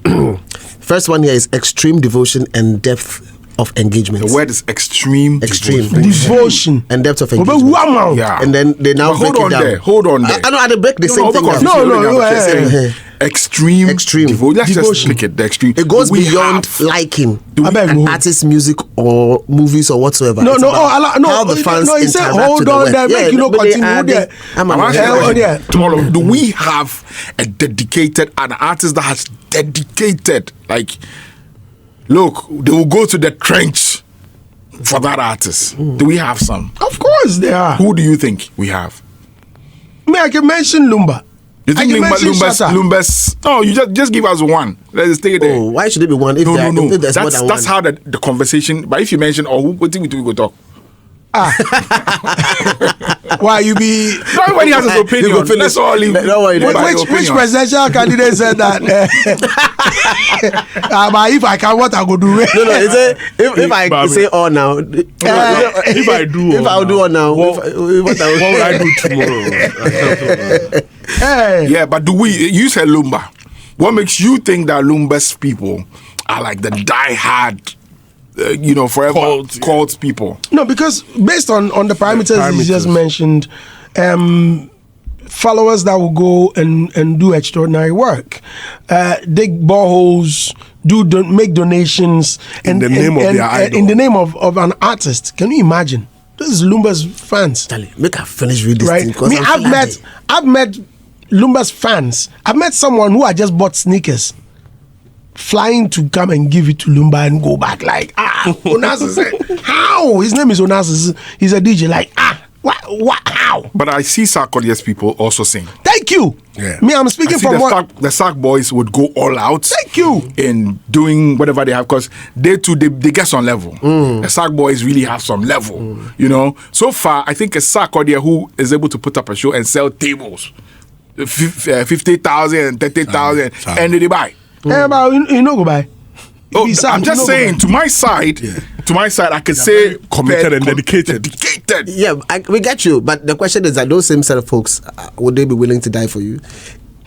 first one here is extreme devotion and depth of engagement. The word is extreme devotion and depth of engagement. Yeah. And then they now break it down. Hold on there. I know how to break the same thing down. No. Extreme devotion. Let's just pick it. The extreme. It goes beyond liking an artist's music or movies or whatsoever. How the fans interact hold on there. Make you continue there. Tomorrow, do we have an artist that has dedicated, like, look, they will go to the trench for that artist. Do we have some? Of course they are. Who do you think we have? I can mention Lumba. You think Lumba's? No, you just give us one. Let's stay there. Oh, why should it be one? If if there's more than that's one. how the conversation. But if you mention, what think we go talk? Why you be? Everybody has his opinion. Let's all leave. Which presidential candidate said that? But if I can, what I go do? No, if I say all now, if I do, if I'll do all now, what would I do tomorrow? Yeah, but you said Lumba. What makes you think that Lumba's people are like the die-hard, forever cult people? No, because based on the parameters you just mentioned, followers that will go and do extraordinary work, dig boreholes, make donations in the name of their idol. In the name of an artist. Can you imagine? This is Lumba's fans. Charlie, make her finish reading this right? thing. I've met Lumba's fans. I've met someone who I just bought sneakers, flying to come and give it to Lumba and go back like, Onassis said, how? His name is Onassis. He's a DJ like, what, how? But I see Sarkodie's people also sing. Thank you. Yeah. Me, I'm speaking from what the Sark boys would go all out. Thank you. In doing whatever they have, because they get some level. The Sark boys really have some level. So far, I think a Sarkodie who is able to put up a show and sell tables, 50,000, 30,000, and they buy. But you know go buy. Oh, I'm just saying, to my side, I could say committed and dedicated. Yeah, we get you. But the question is that those same set of folks, would they be willing to die for you?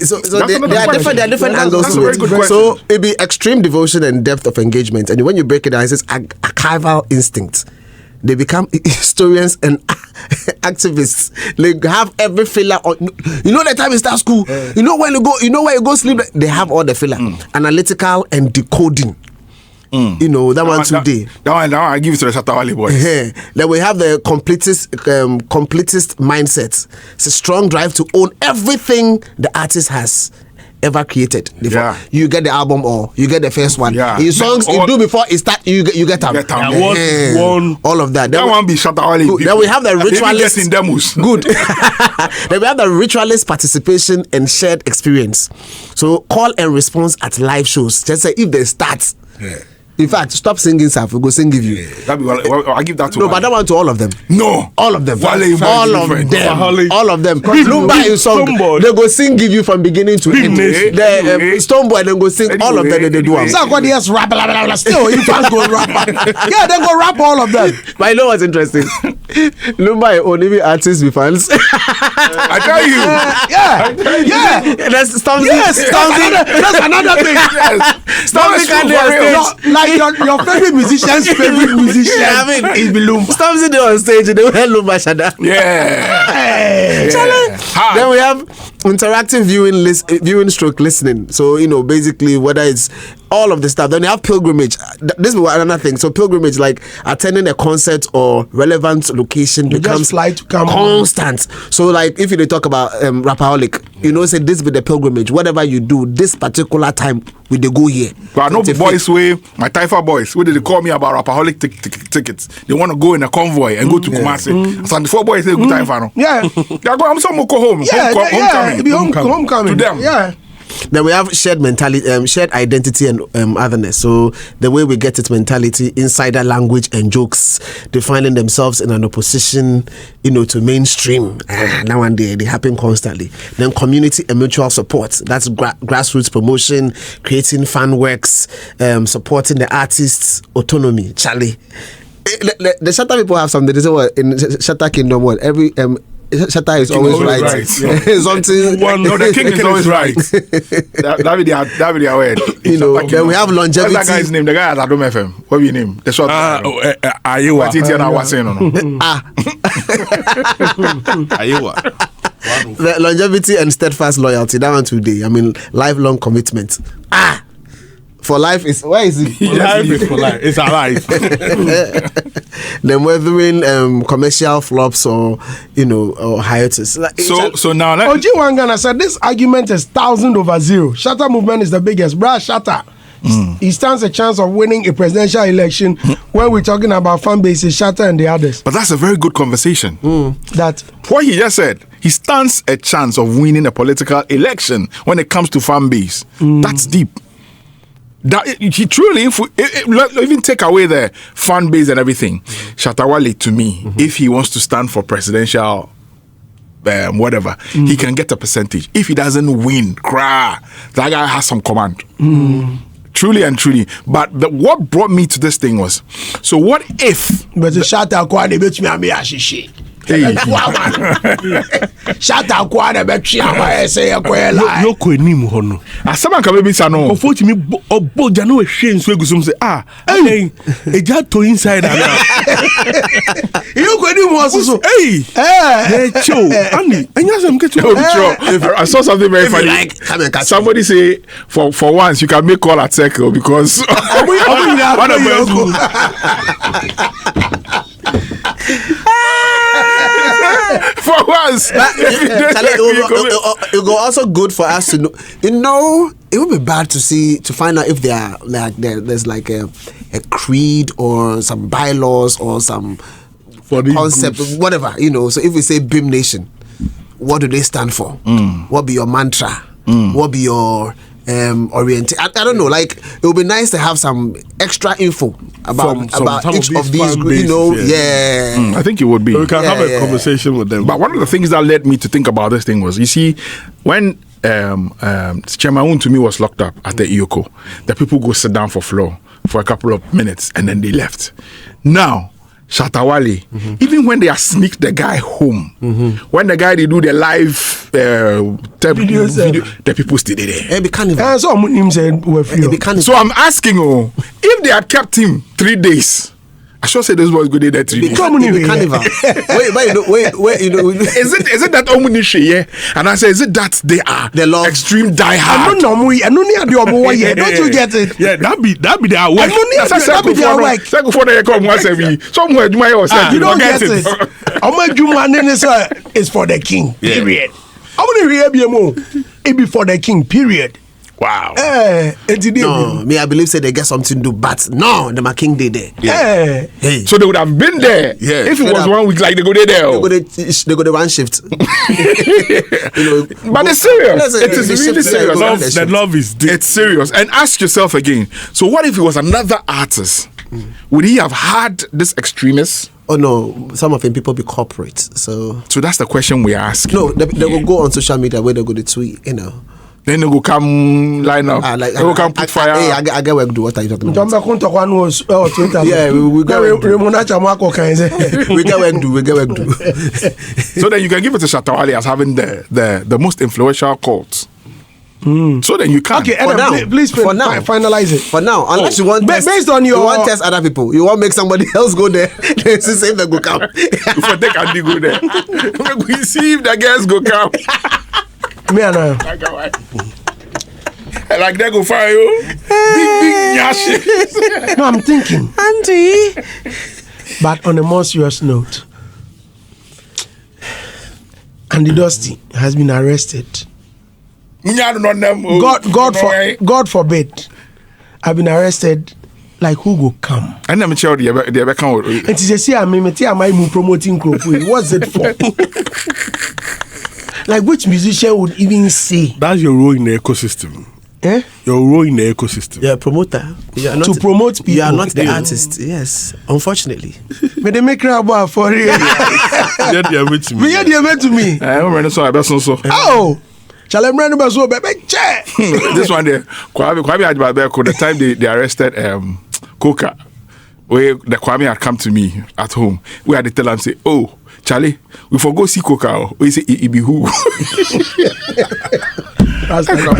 So there are different angles to it. So it'd be extreme devotion and depth of engagement. And when you break it down, it says archival instinct. They become historians and activists. They have every filler on. The time you start school. You know when you go sleep. They have all the filler, analytical and decoding. That one today. That one I give it to the Shatawali boys. Then we have the completist mindset. It's a strong drive to own everything the artist has ever created. You get the album or you get the first one. In songs you do before it start, you get them. All of that. That one be Shatawali. Then we have the ritualist in demos. Good. Then we have the ritualist participation and shared experience. So call and response at live shows. Just say if they start. In fact, stop singing, Saf. We go sing give you. I give that to but that one to all of them. No. All of them. All of them. Lumba in song. They go sing give you from beginning to end. The Stoneboy, they go sing all of them. They do. Somebody else rap, still, you can't go rap. Yeah, they go rap all of them. But you know what's interesting? Lumba only artists with fans. I tell you. Yeah. That's Stormzy. Yes, that's another thing. Stormzy can do like your favorite musician's favorite musician. Is Lumba. Stormzy there on stage. They will help Lumba Shada. Then we have interactive viewing stroke listening. So basically whether it's all of the stuff. Then you have pilgrimage. This is another thing. So pilgrimage, like attending a concert or relevant location, becomes constant. So like if you talk about Rapaholic, say this be the pilgrimage. Whatever you do, this particular time we they go here. But I know the boys my Taifa boys, where did they call me about Rapaholic tickets? They want to go in a convoy and go to Kumasi. So the 4 boys say good Taifa. No? Yeah. I'm some go home. Homecoming. To them. Yeah. Then we have shared mentality, shared identity and otherness. So the way we get it mentality, insider language and jokes, defining themselves in an opposition, to mainstream. Now and they happen constantly. Then community and mutual support. That's grassroots promotion, creating fan works, supporting the artists' autonomy. Charlie. The Shatta people have something. They say what in Shatta Kingdom, what every Shatta is always right. Something. The king is always right. That be their word. Then we have longevity. What's that guy's name? The guy at Adom FM. What be your name? The short. Ayewa. Ayewa. The longevity and steadfast loyalty. That one today. I mean, lifelong commitment. For life is where is it? Life is for life. It's alive. Then weathering commercial flops or or hiatus. So now Oji Wangana said this argument is 1,000/0. Shatta movement is the biggest. Brad Shatta. He stands a chance of winning a presidential election when we're talking about fan bases, Shatta and the others. But that's a very good conversation. That what he just said, he stands a chance of winning a political election when it comes to fan base. That's deep. That he truly, if we even take away the fan base and everything, Shatawali to me, if he wants to stand for presidential whatever, he can get a percentage. If he doesn't win, that guy has some command. Truly and truly. But what brought me to this thing was, so what if... But the Shatta Wale bet me ashishi. Shatta Wale bet me say a quella. No kwenim ho no. Asama ka baby sa no. Ofo timi oboja na we hwe nso egusum say hey eja to inside ana. You kwenim ho so. Hey. Cho. Ani, enya sam ke cho. I saw something very funny. Like, somebody say for once you can make call at circle because one of them. For once, it go also good for us to know. You know, it would be bad to find out if there's like a creed or some bylaws or some concept, whatever. You know, so if we say BIM Nation, what do they stand for? What be your mantra? What be your orientation? I don't know. Like, it would be nice to have some extra info about each of these groups. You know, I think it would be. So we can have a conversation with them. But one of the things that led me to think about this thing was, you see, when Chemaun to me was locked up at the EOCO, the people go sit down for floor for a couple of minutes and then they left. Now, Shatawali, even when they are sneaked the guy home, when the guy they do the live video, the people still there. So I'm asking, if they had kept him 3 days, I should say this was good there 3 days. Wait, is it that Omunishi, yeah? And I say, is it that they are the love extreme diehard? I don't know, don't you get it? Yeah, that be their work. That be their work. You don't get it. Is for the king. Period. I want to hear it be for the king. Period. Wow. No, me, I believe say they get something to do, but no, the king did there. Hey. So they would have been there. If it was 1 week, like they go there. They go to one shift. But it's serious. It is really serious. The love is deep. It's serious. And ask yourself again. So what if it was another artist? Would he have had this extremist? Oh no, some of them people be corporate. So that's the question we're asking. No, they will go on social media where they go to tweet, you know. Then they go come line up. They go come put fire. I get work do. What are you talking about? Yeah, we get work do. We get work do. So then you can give it to Shatawali as having the most influential quotes. So then you can. Okay, please finalize it. For now, unless you want based on your... You want test other people. You want make somebody else go there. Then see if they go come. If I take Andy go there. We see if the girls go come. Me and like they go fire you. Big nyashi. No, I'm thinking, Andy. But on a more serious note, Andy Dosty has been arrested. God forbid, I've been arrested. Like who go come? And I'm sure they ever come. And to say I'm promoting group. What's it for? Like which musician would even say? That's your role in the ecosystem. Your role in the ecosystem. You're a promoter. To promote people. You are not the artist. Yes, unfortunately. But they make crowd for real. Yeah, they are to me. Yeah, they are to me. Oh. Shall I run about so baby? This one there, the time they arrested Coca, where the Kwame had come to me at home, we had to tell him say, "Oh, Charlie, we forgo see Coca." We say, "It be who?" You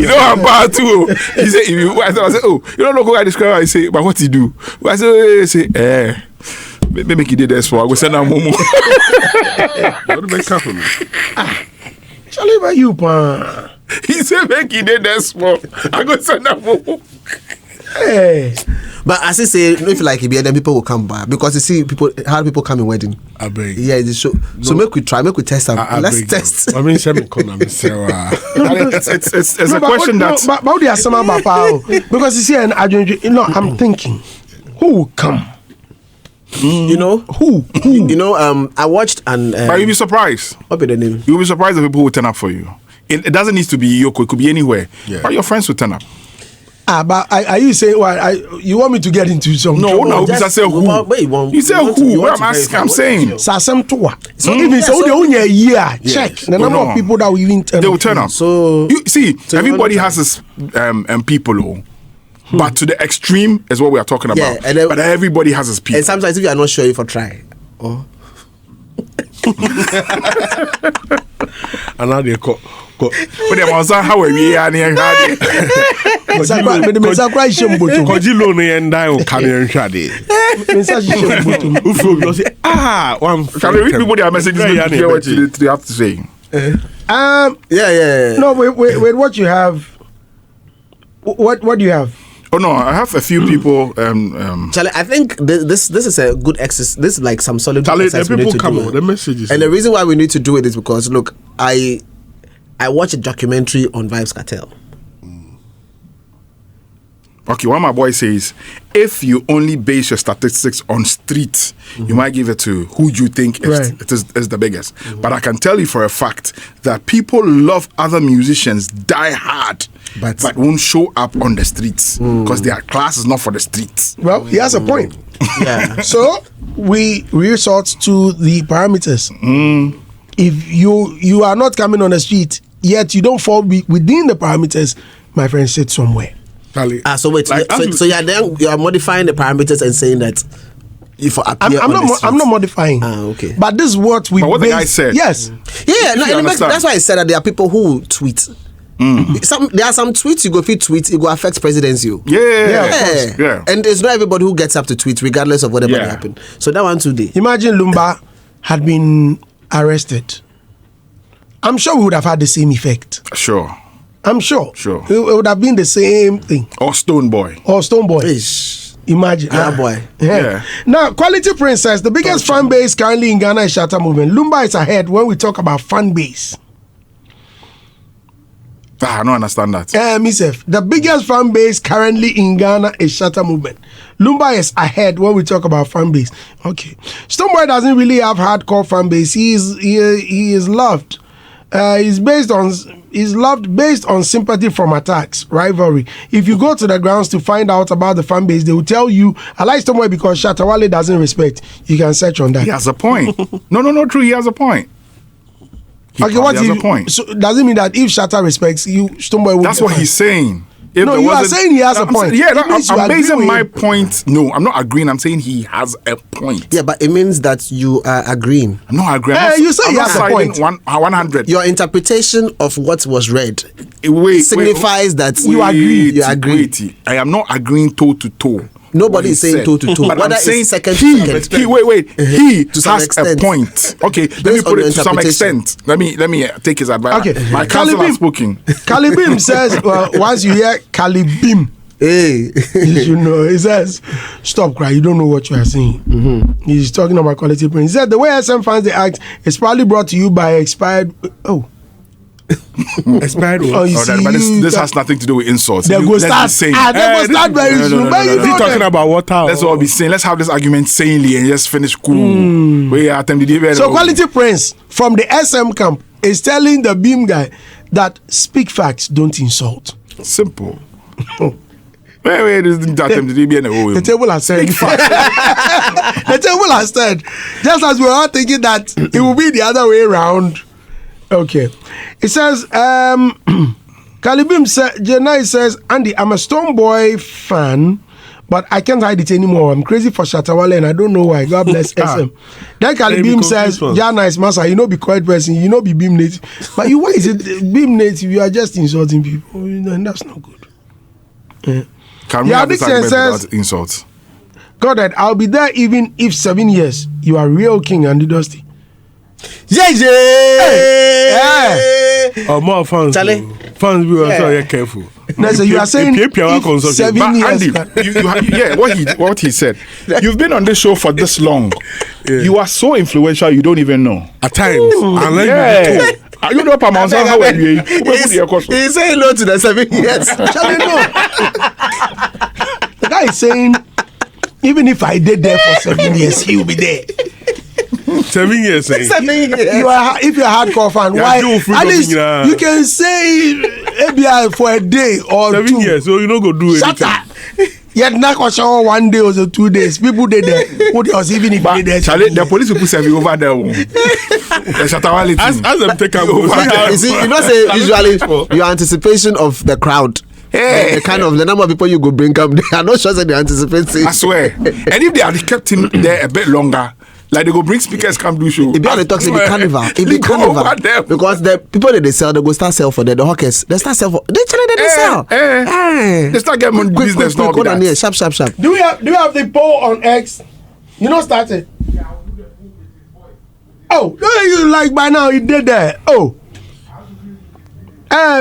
know I'm bad too. He said, "It be who?" I said, "Oh, you don't know Coca describe." I say, "But what he do?" I say, maybe he did this for. I go send him Momo. What do they come for me? Charlie, about you, pa? He said, "Make he did this for." I go send him Momo. Hey. But as I say, if like it be, then people will come back because you see how people come in wedding. I beg. Yeah, it's so make we test them. Let's test. I mean, it's a question that. But they are some about because you see, I'm thinking, who will come? You know who? You know, I watched and. But you'll be surprised. What be the name? You'll be surprised that people will turn up for you. It doesn't need to be EOCO. It could be anywhere. Yeah. But your friends will turn up. But are you saying you want me to get into some? No. Just say who. You say who? I'm saying. So even so, they only a year. Check the number of people that will even turn up. They will turn up. So you see, everybody has his people But to the extreme is what we are talking about. Yeah, and then, but everybody has his people. And sometimes if you are not sure, you for try. Oh. And now they call. But they must how we are near Hardy. Kojilo and die or carry and shady. One can we read people their messages and hear what you have to say? Yeah. No, wait, what you have? What do you have? Oh no, I have a few people. Charlie, I think this is a good exercise. This is like some solid Charlie, exercise. the people come on the messages, and the reason why we need to do it is because look, I watched a documentary on Vybz Kartel. Okay, what my boy says, if you only base your statistics on streets, you might give it to who you think is the biggest. But I can tell you for a fact that people love other musicians die hard, but won't show up on the streets because their class is not for the streets. Well, he has a point. Yeah. So we resort to the parameters. If you are not coming on the street, yet you don't fall within the parameters, my friend, sit somewhere. So wait, like, so you are modifying the parameters and saying that if I'm not modifying. Okay. But this is what we. But what the guy said. Yes. That's why I said that there are people who tweet. There are some tweets you go fit tweet, it go affect presidency. Yeah. And it's not everybody who gets up to tweet regardless of whatever happened. So that one today. Imagine Lumba had been arrested. I'm sure we would have had the same effect. Sure. I'm sure. Sure. It would have been the same thing. Or Stone Boy. Imagine. Boy. Yeah. Now, Quality Princess, the biggest fan base currently in Ghana is Shatta movement. Lumba is ahead when we talk about fan base. I don't understand that. Myself, the biggest fan base currently in Ghana is Shatta movement. Loved is ahead when we talk about fan base. Okay. Stoneboy doesn't really have hardcore fan base. He is loved. He's loved based on sympathy from attacks, rivalry. If you go to the grounds to find out about the fan base, they will tell you, I like Stoneboy because Shatawali doesn't respect. You can search on that. He has a point. No, true. He has a point. What has a point. So does it mean that if Shatta respects you, Stoneboy will? That's what he's saying. You are saying he has a point. I'm basing my point. No, I'm not agreeing. I'm saying he has a point. Yeah, but it means that you are agreeing. I'm not agreeing. You say he has a point. 100. Your interpretation of what was read signifies that you agree. You agree. I am not agreeing toe to toe. Nobody is saying toe to toe. But I'm saying second he has a point. Okay, let me put it to some extent. Let me take his advice. Okay. My cousin has spoken. Kalibim says, once you hear Kalibim, you know, he says, stop crying, you don't know what you are saying. He's talking about Quality Print. He said, the way SM fans they act is probably brought to you by expired. Expired. This has nothing to do with insults. They go start very soon. He's talking about water. Let's all be saying. Let's have this argument sanely and just finish cool. So Quality Prince from the SM camp is telling the Beam guy that speak facts, don't insult. Simple. The table has said. The table has said. Just as we were all thinking that it will be the other way around. Okay. It says, Kalibim Jenai says, Andy, I'm a Stoneboy fan, but I can't hide it anymore. I'm crazy for Shatawali and I don't know why. God bless SM. Then Kalibim says, Jana is massa, you know be quiet person, you know be Beam native. But why is it Beam native? You are just insulting people. And that's not good. Can we have this argument without insults? God, I'll be there even if 7 years. You are real king, Andy Dosty. More fans. Charlie. Fans, we are so careful. No, so you are saying if 7 years. Andy, what he said. You've been on this show for this long. You are so influential, you don't even know. At times. Are you not how he's saying no to the 7 years. Charlie, no. The guy is saying, even if I did there for 7 years, he will be there. 7 years. 7 years. If you're a hardcore fan, why? At least you can say ABI for a day or 7 years. So you don't go do anything. Shut up. Yet not for sure 1 day or 2 days. People did that. What else even if they did that? The police will put serving over there. The Shatawali as them take over. You see, you know, say usually your anticipation of the crowd. the kind of the number of people you go bring up, they are not sure that they anticipate. I swear. And if they had kept him there a bit longer, like they go bring speakers, come do show. It be on the talks, it be carnival. It be carnival. Because the people that they sell, they go start sell for the hawkers. They start sell for they sell. They start getting business now. Sharp. Do we have the poll on X? You know started. Oh, you like by now he did that. Oh.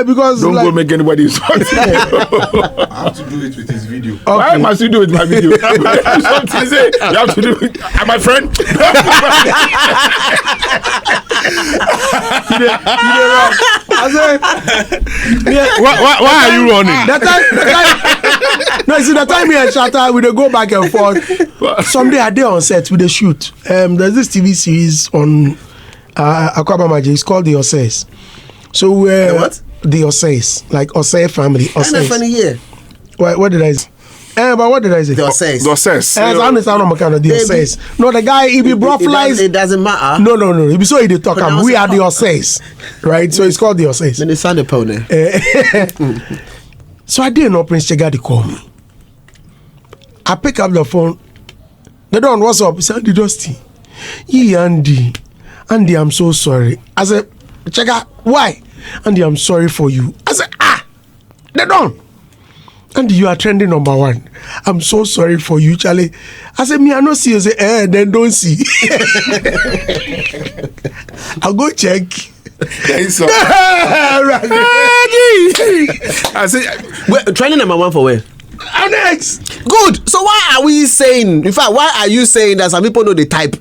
Because don't like, go make anybody something. I have to do it with his video. Okay. Why must you do it with my video? You have to do it. My friend. Why are you running? No, see the time me and Shatta we dey go back and forth. Someday I did on set with the shoot. There's this TV series on Akwaba Maji. It's called The Osses. So what? The Osses, like Osei family. And a funny year. What did I say? But what did I say? The Osses. The Osses. I understand on my kind of the Osses. No, the guy he be broflies. It doesn't matter. No. He be so he dey talk. We are the Osses, right? So it's called The Osses. Then they sound a pony. So I didn't know Prince Chegadi call me. I pick up the phone. They don't. What's up? He said, Andy Dosty. Yeah, Andy, I'm so sorry. I said, Chega, why? Andy, I'm sorry for you. I said, they don't. Andy, you are trending number 1. I'm so sorry for you, Charlie. I said, me, I don't see you. Say, then don't see. I'll go check. I said, trending number 1 for where? Next. Good. So why are we saying? In fact, why are you saying that some people know the type?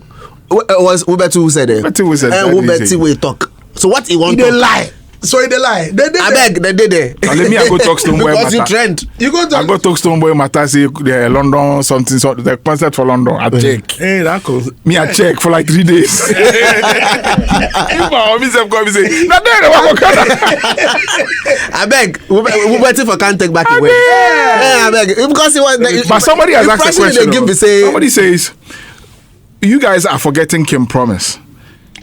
Was Ubetu who said it? Ubetu said and Ubetu will talk. So what he want? They lie. So they lie. I beg. They did it. Let me go talk Stoneboy because you trend. You go talk. I go talk Stoneboy matter. Say the London something. So the concert for London. I check. Hey, that goes. Me I check for like 3 days. If my myself come say, "Na there I beg. Ubetu for can't take back away. I beg because it was. But somebody has asked a question. Somebody says, "You guys are forgetting Kim Promise.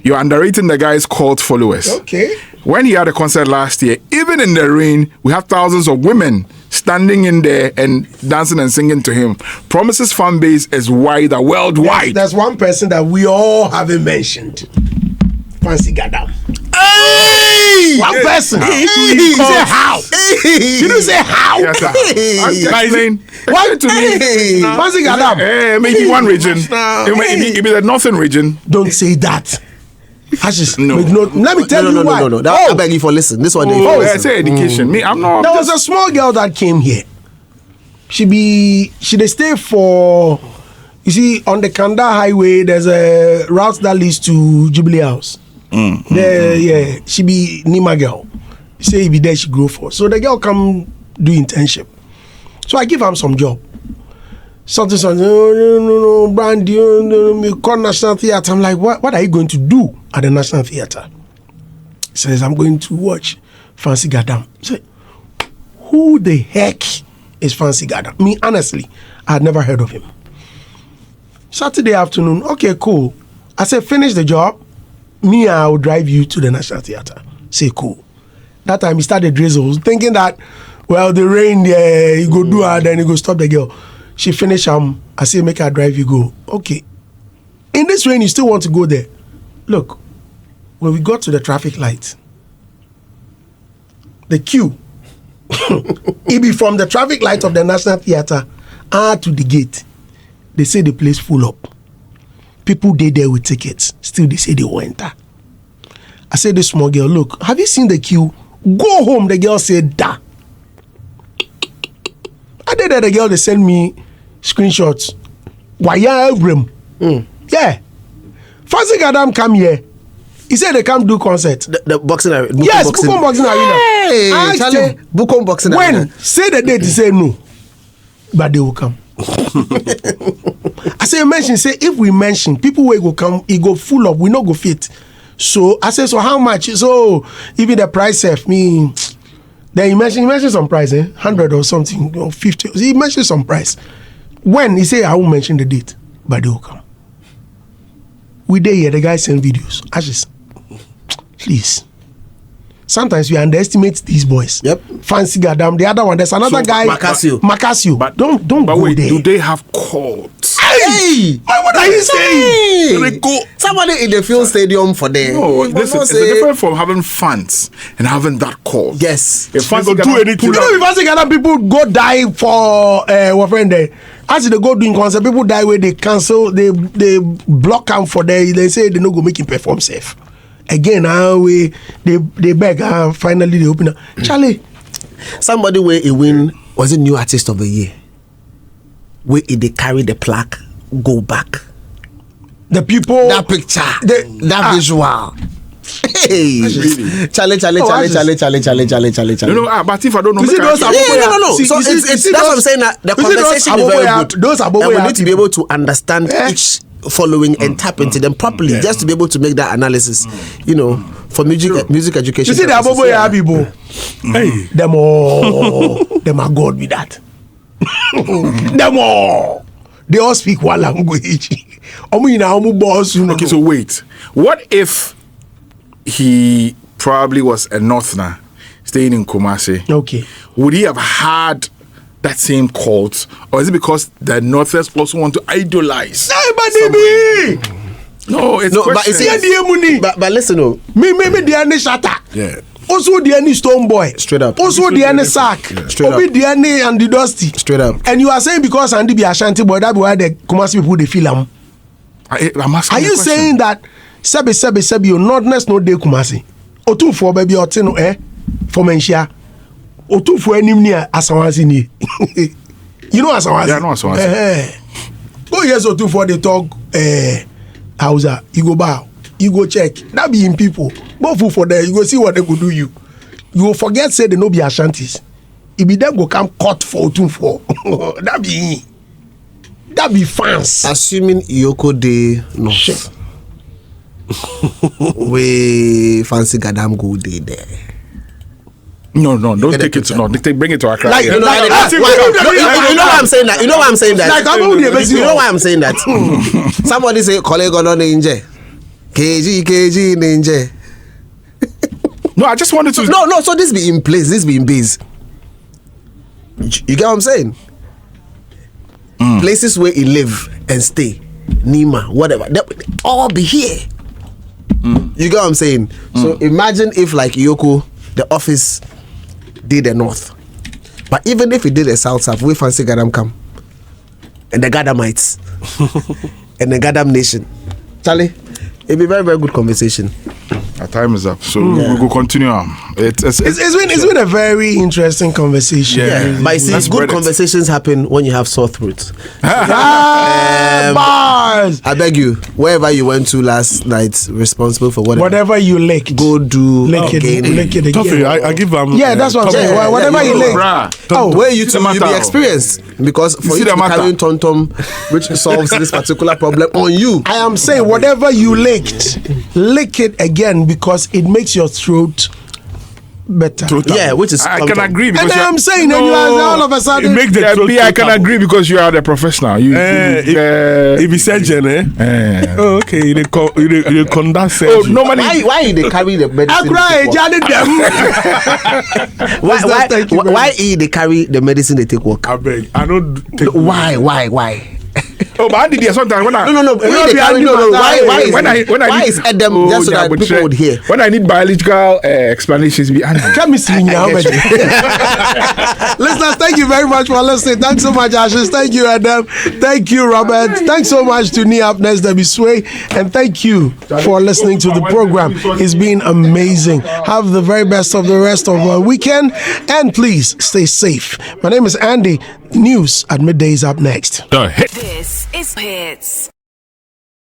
You're underrating the guy's cult followers." Okay. When he had a concert last year, even in the rain, we have thousands of women standing in there and dancing and singing to him. Promise's fan base is wider, worldwide. There's one person that we all haven't mentioned. Fancy Gadam. Hey! One person. Hey! He said how? Hey! You didn't say how? Yes, sir. Explain to me. Fancy Gadam. Maybe one region. It be the northern region. Don't say that. Ashis, no. Let me tell you why. No. I beg you for listen. This one. I say education. Me, I'm not. There was a small girl that came here. She they stay for. You see, on the Kanda Highway, there's a route that leads to Jubilee House. Yeah, she be Nima girl. She say he be there, she grow for. So the girl come do internship. So I give her some job. Something, no, brand me call National Theatre. I'm like, what are you going to do at the National Theatre? He says, I'm going to watch Fancy Gadam. I said, who the heck is Fancy Gadam? Me, honestly, I had never heard of him. Saturday afternoon, okay, cool. I said, finish the job. Me, I will drive you to the National Theatre. Say, cool. That time he started drizzle, thinking that, well, the rain there, he go do her, then he go stop the girl. She finished, I say, make her drive you go. Okay. In this rain, you still want to go there. Look, when we got to the traffic light, the queue, it be from the traffic light of the National Theatre to the gate. They say the place full up. People dey there with tickets. Still, they say they won't enter. I said, this small girl, look, have you seen the queue? Go home. The girl said, da. I did that. The girl, they send me screenshots. Waya Abram. Yeah. Fancy Gadam come here. He said they come do concert. The boxing arena. Yes, Bukom Boxing Arena. Hey, Charlie, Bukom Boxing Arena. When? Say the date, he say no. But they will come. I say, say, if we mention, people will go come, it go full up, we not go fit. So, I say, so how much? So, even the price of me, then he mentioned some price, 100 or something, or 50. He mentioned some price. When? He say, I won't mention the date, but they will come. We there here, the guy send videos. Ashis, please. sometimes we underestimate these boys. Yep. Fancy Gadam. The other one, there's another guy. Macasio. But don't but go wait, there. do they have courts? Hey! What are you saying? Somebody in the field stadium for them. No, listen, it's different from having fans and having that call. Yes. If fans go do anything. You know, if Fancy Gadam people go die for what friend there. As they go doing concert, people die where they cancel, they block them for there. They say they no go make him perform safe. Again, they beg. Finally, they open up. Charlie, somebody where he win was a new artist of the year. Where they carry the plaque, go back. The people, That picture, that visual. Hey, Really? Charlie. No, but if I don't know, You see those No. See, So you see- it's you see that's what those- I'm saying. That the you see those conversation is very Aboboya- good. those And we Aboboya need to be able to understand Eh? each following and tap into them properly, just to be able to make that analysis. You know, for music education. you see the purposes. Aboboya Yeah. people. Hey. Them all, them are God with that. Them all, they all speak one language. Okay, so wait. What if he probably was a northerner staying in Kumasi? Okay. Would he have had that same cult, or is it because the northerners also want to idolize? No, it's No, but you see, but listen, no. Me the any Shatta. Yeah. Also the any Stone Boy. Straight up. Also the any Sack. Straight Obi up. the any Andy Dosty. Straight up. And you are saying because Andy be Ashanti boy, that be why the Kumasi people they feel him. I'm asking Are the you question. saying that Sebi your nordness no de Kumasi? Otu for baby otino for menshia. Otu for enim ni Asawansi ni. You know Asawansi? Yeah, I know Asawansi. Go yes Otu for the talk Hausa. You go bow. You go check. That be in people. Go for there. You go see what they could do you. You will forget say they no be Ashantis. If be them go come cut for Otu for. That be fans. Assuming EOCO day no. We fancy Gadam go day there. No, don't take it to North. Bring it to Accra. Like, you know why I'm saying that? You know why I'm saying that? Like, I'm only a You know why I'm saying that? Somebody say, colleague on ninja. KG ninja. No, I just wanted to. No, so this be in place, this be in base. You get what I'm saying? Places where he live and stay, Nima, whatever, they all be here. You get what I'm saying? So imagine if like EOCO, the office did the north. But even if he did the south, we fancy Gadam come. And the Gadamites. And the Gadam nation. Charlie, it'll be very, very good conversation. Our time is up, so we'll go continue. It's been a very interesting conversation. Yeah, but you see, Let's good spread it. conversations happen when you have sore throats. Bars. I beg you, wherever you went to last night, responsible for Whatever you licked. go do Lick it again. Toughy, I give them. Yeah, that's what I'm saying. yeah, Whatever yeah, you lick. Oh, where you to matter. be experienced, because for see you to the be matter. carrying tom which solves this particular problem on you. I am saying whatever you licked, lick it again because it makes your throat better. Yeah, which is I can tom-tom. agree because And I am saying that you are all of a It sudden. make the throat I can total. agree because you are the professional. If you surgeon, Oh, okay. They conduct surgery. Normally, Why they carry the medicine? Accra, Johnny them. Why they carry the medicine they take work? I beg. I don't take. Why? but I did there sometimes when I No. Why is Adam just so that people would hear? When I need biological explanations, Chemistry now, listeners, thank you very much for listening. Thanks so much, Ashes. Thank you, Adam. Thank you, Robert. Thanks so much to Nia Up Next, Debbie Sway. And thank you for listening to the program. It's been amazing. Have the very best of the rest of our weekend. And please stay safe. My name is Andy. News at midday is up next. This is Hits.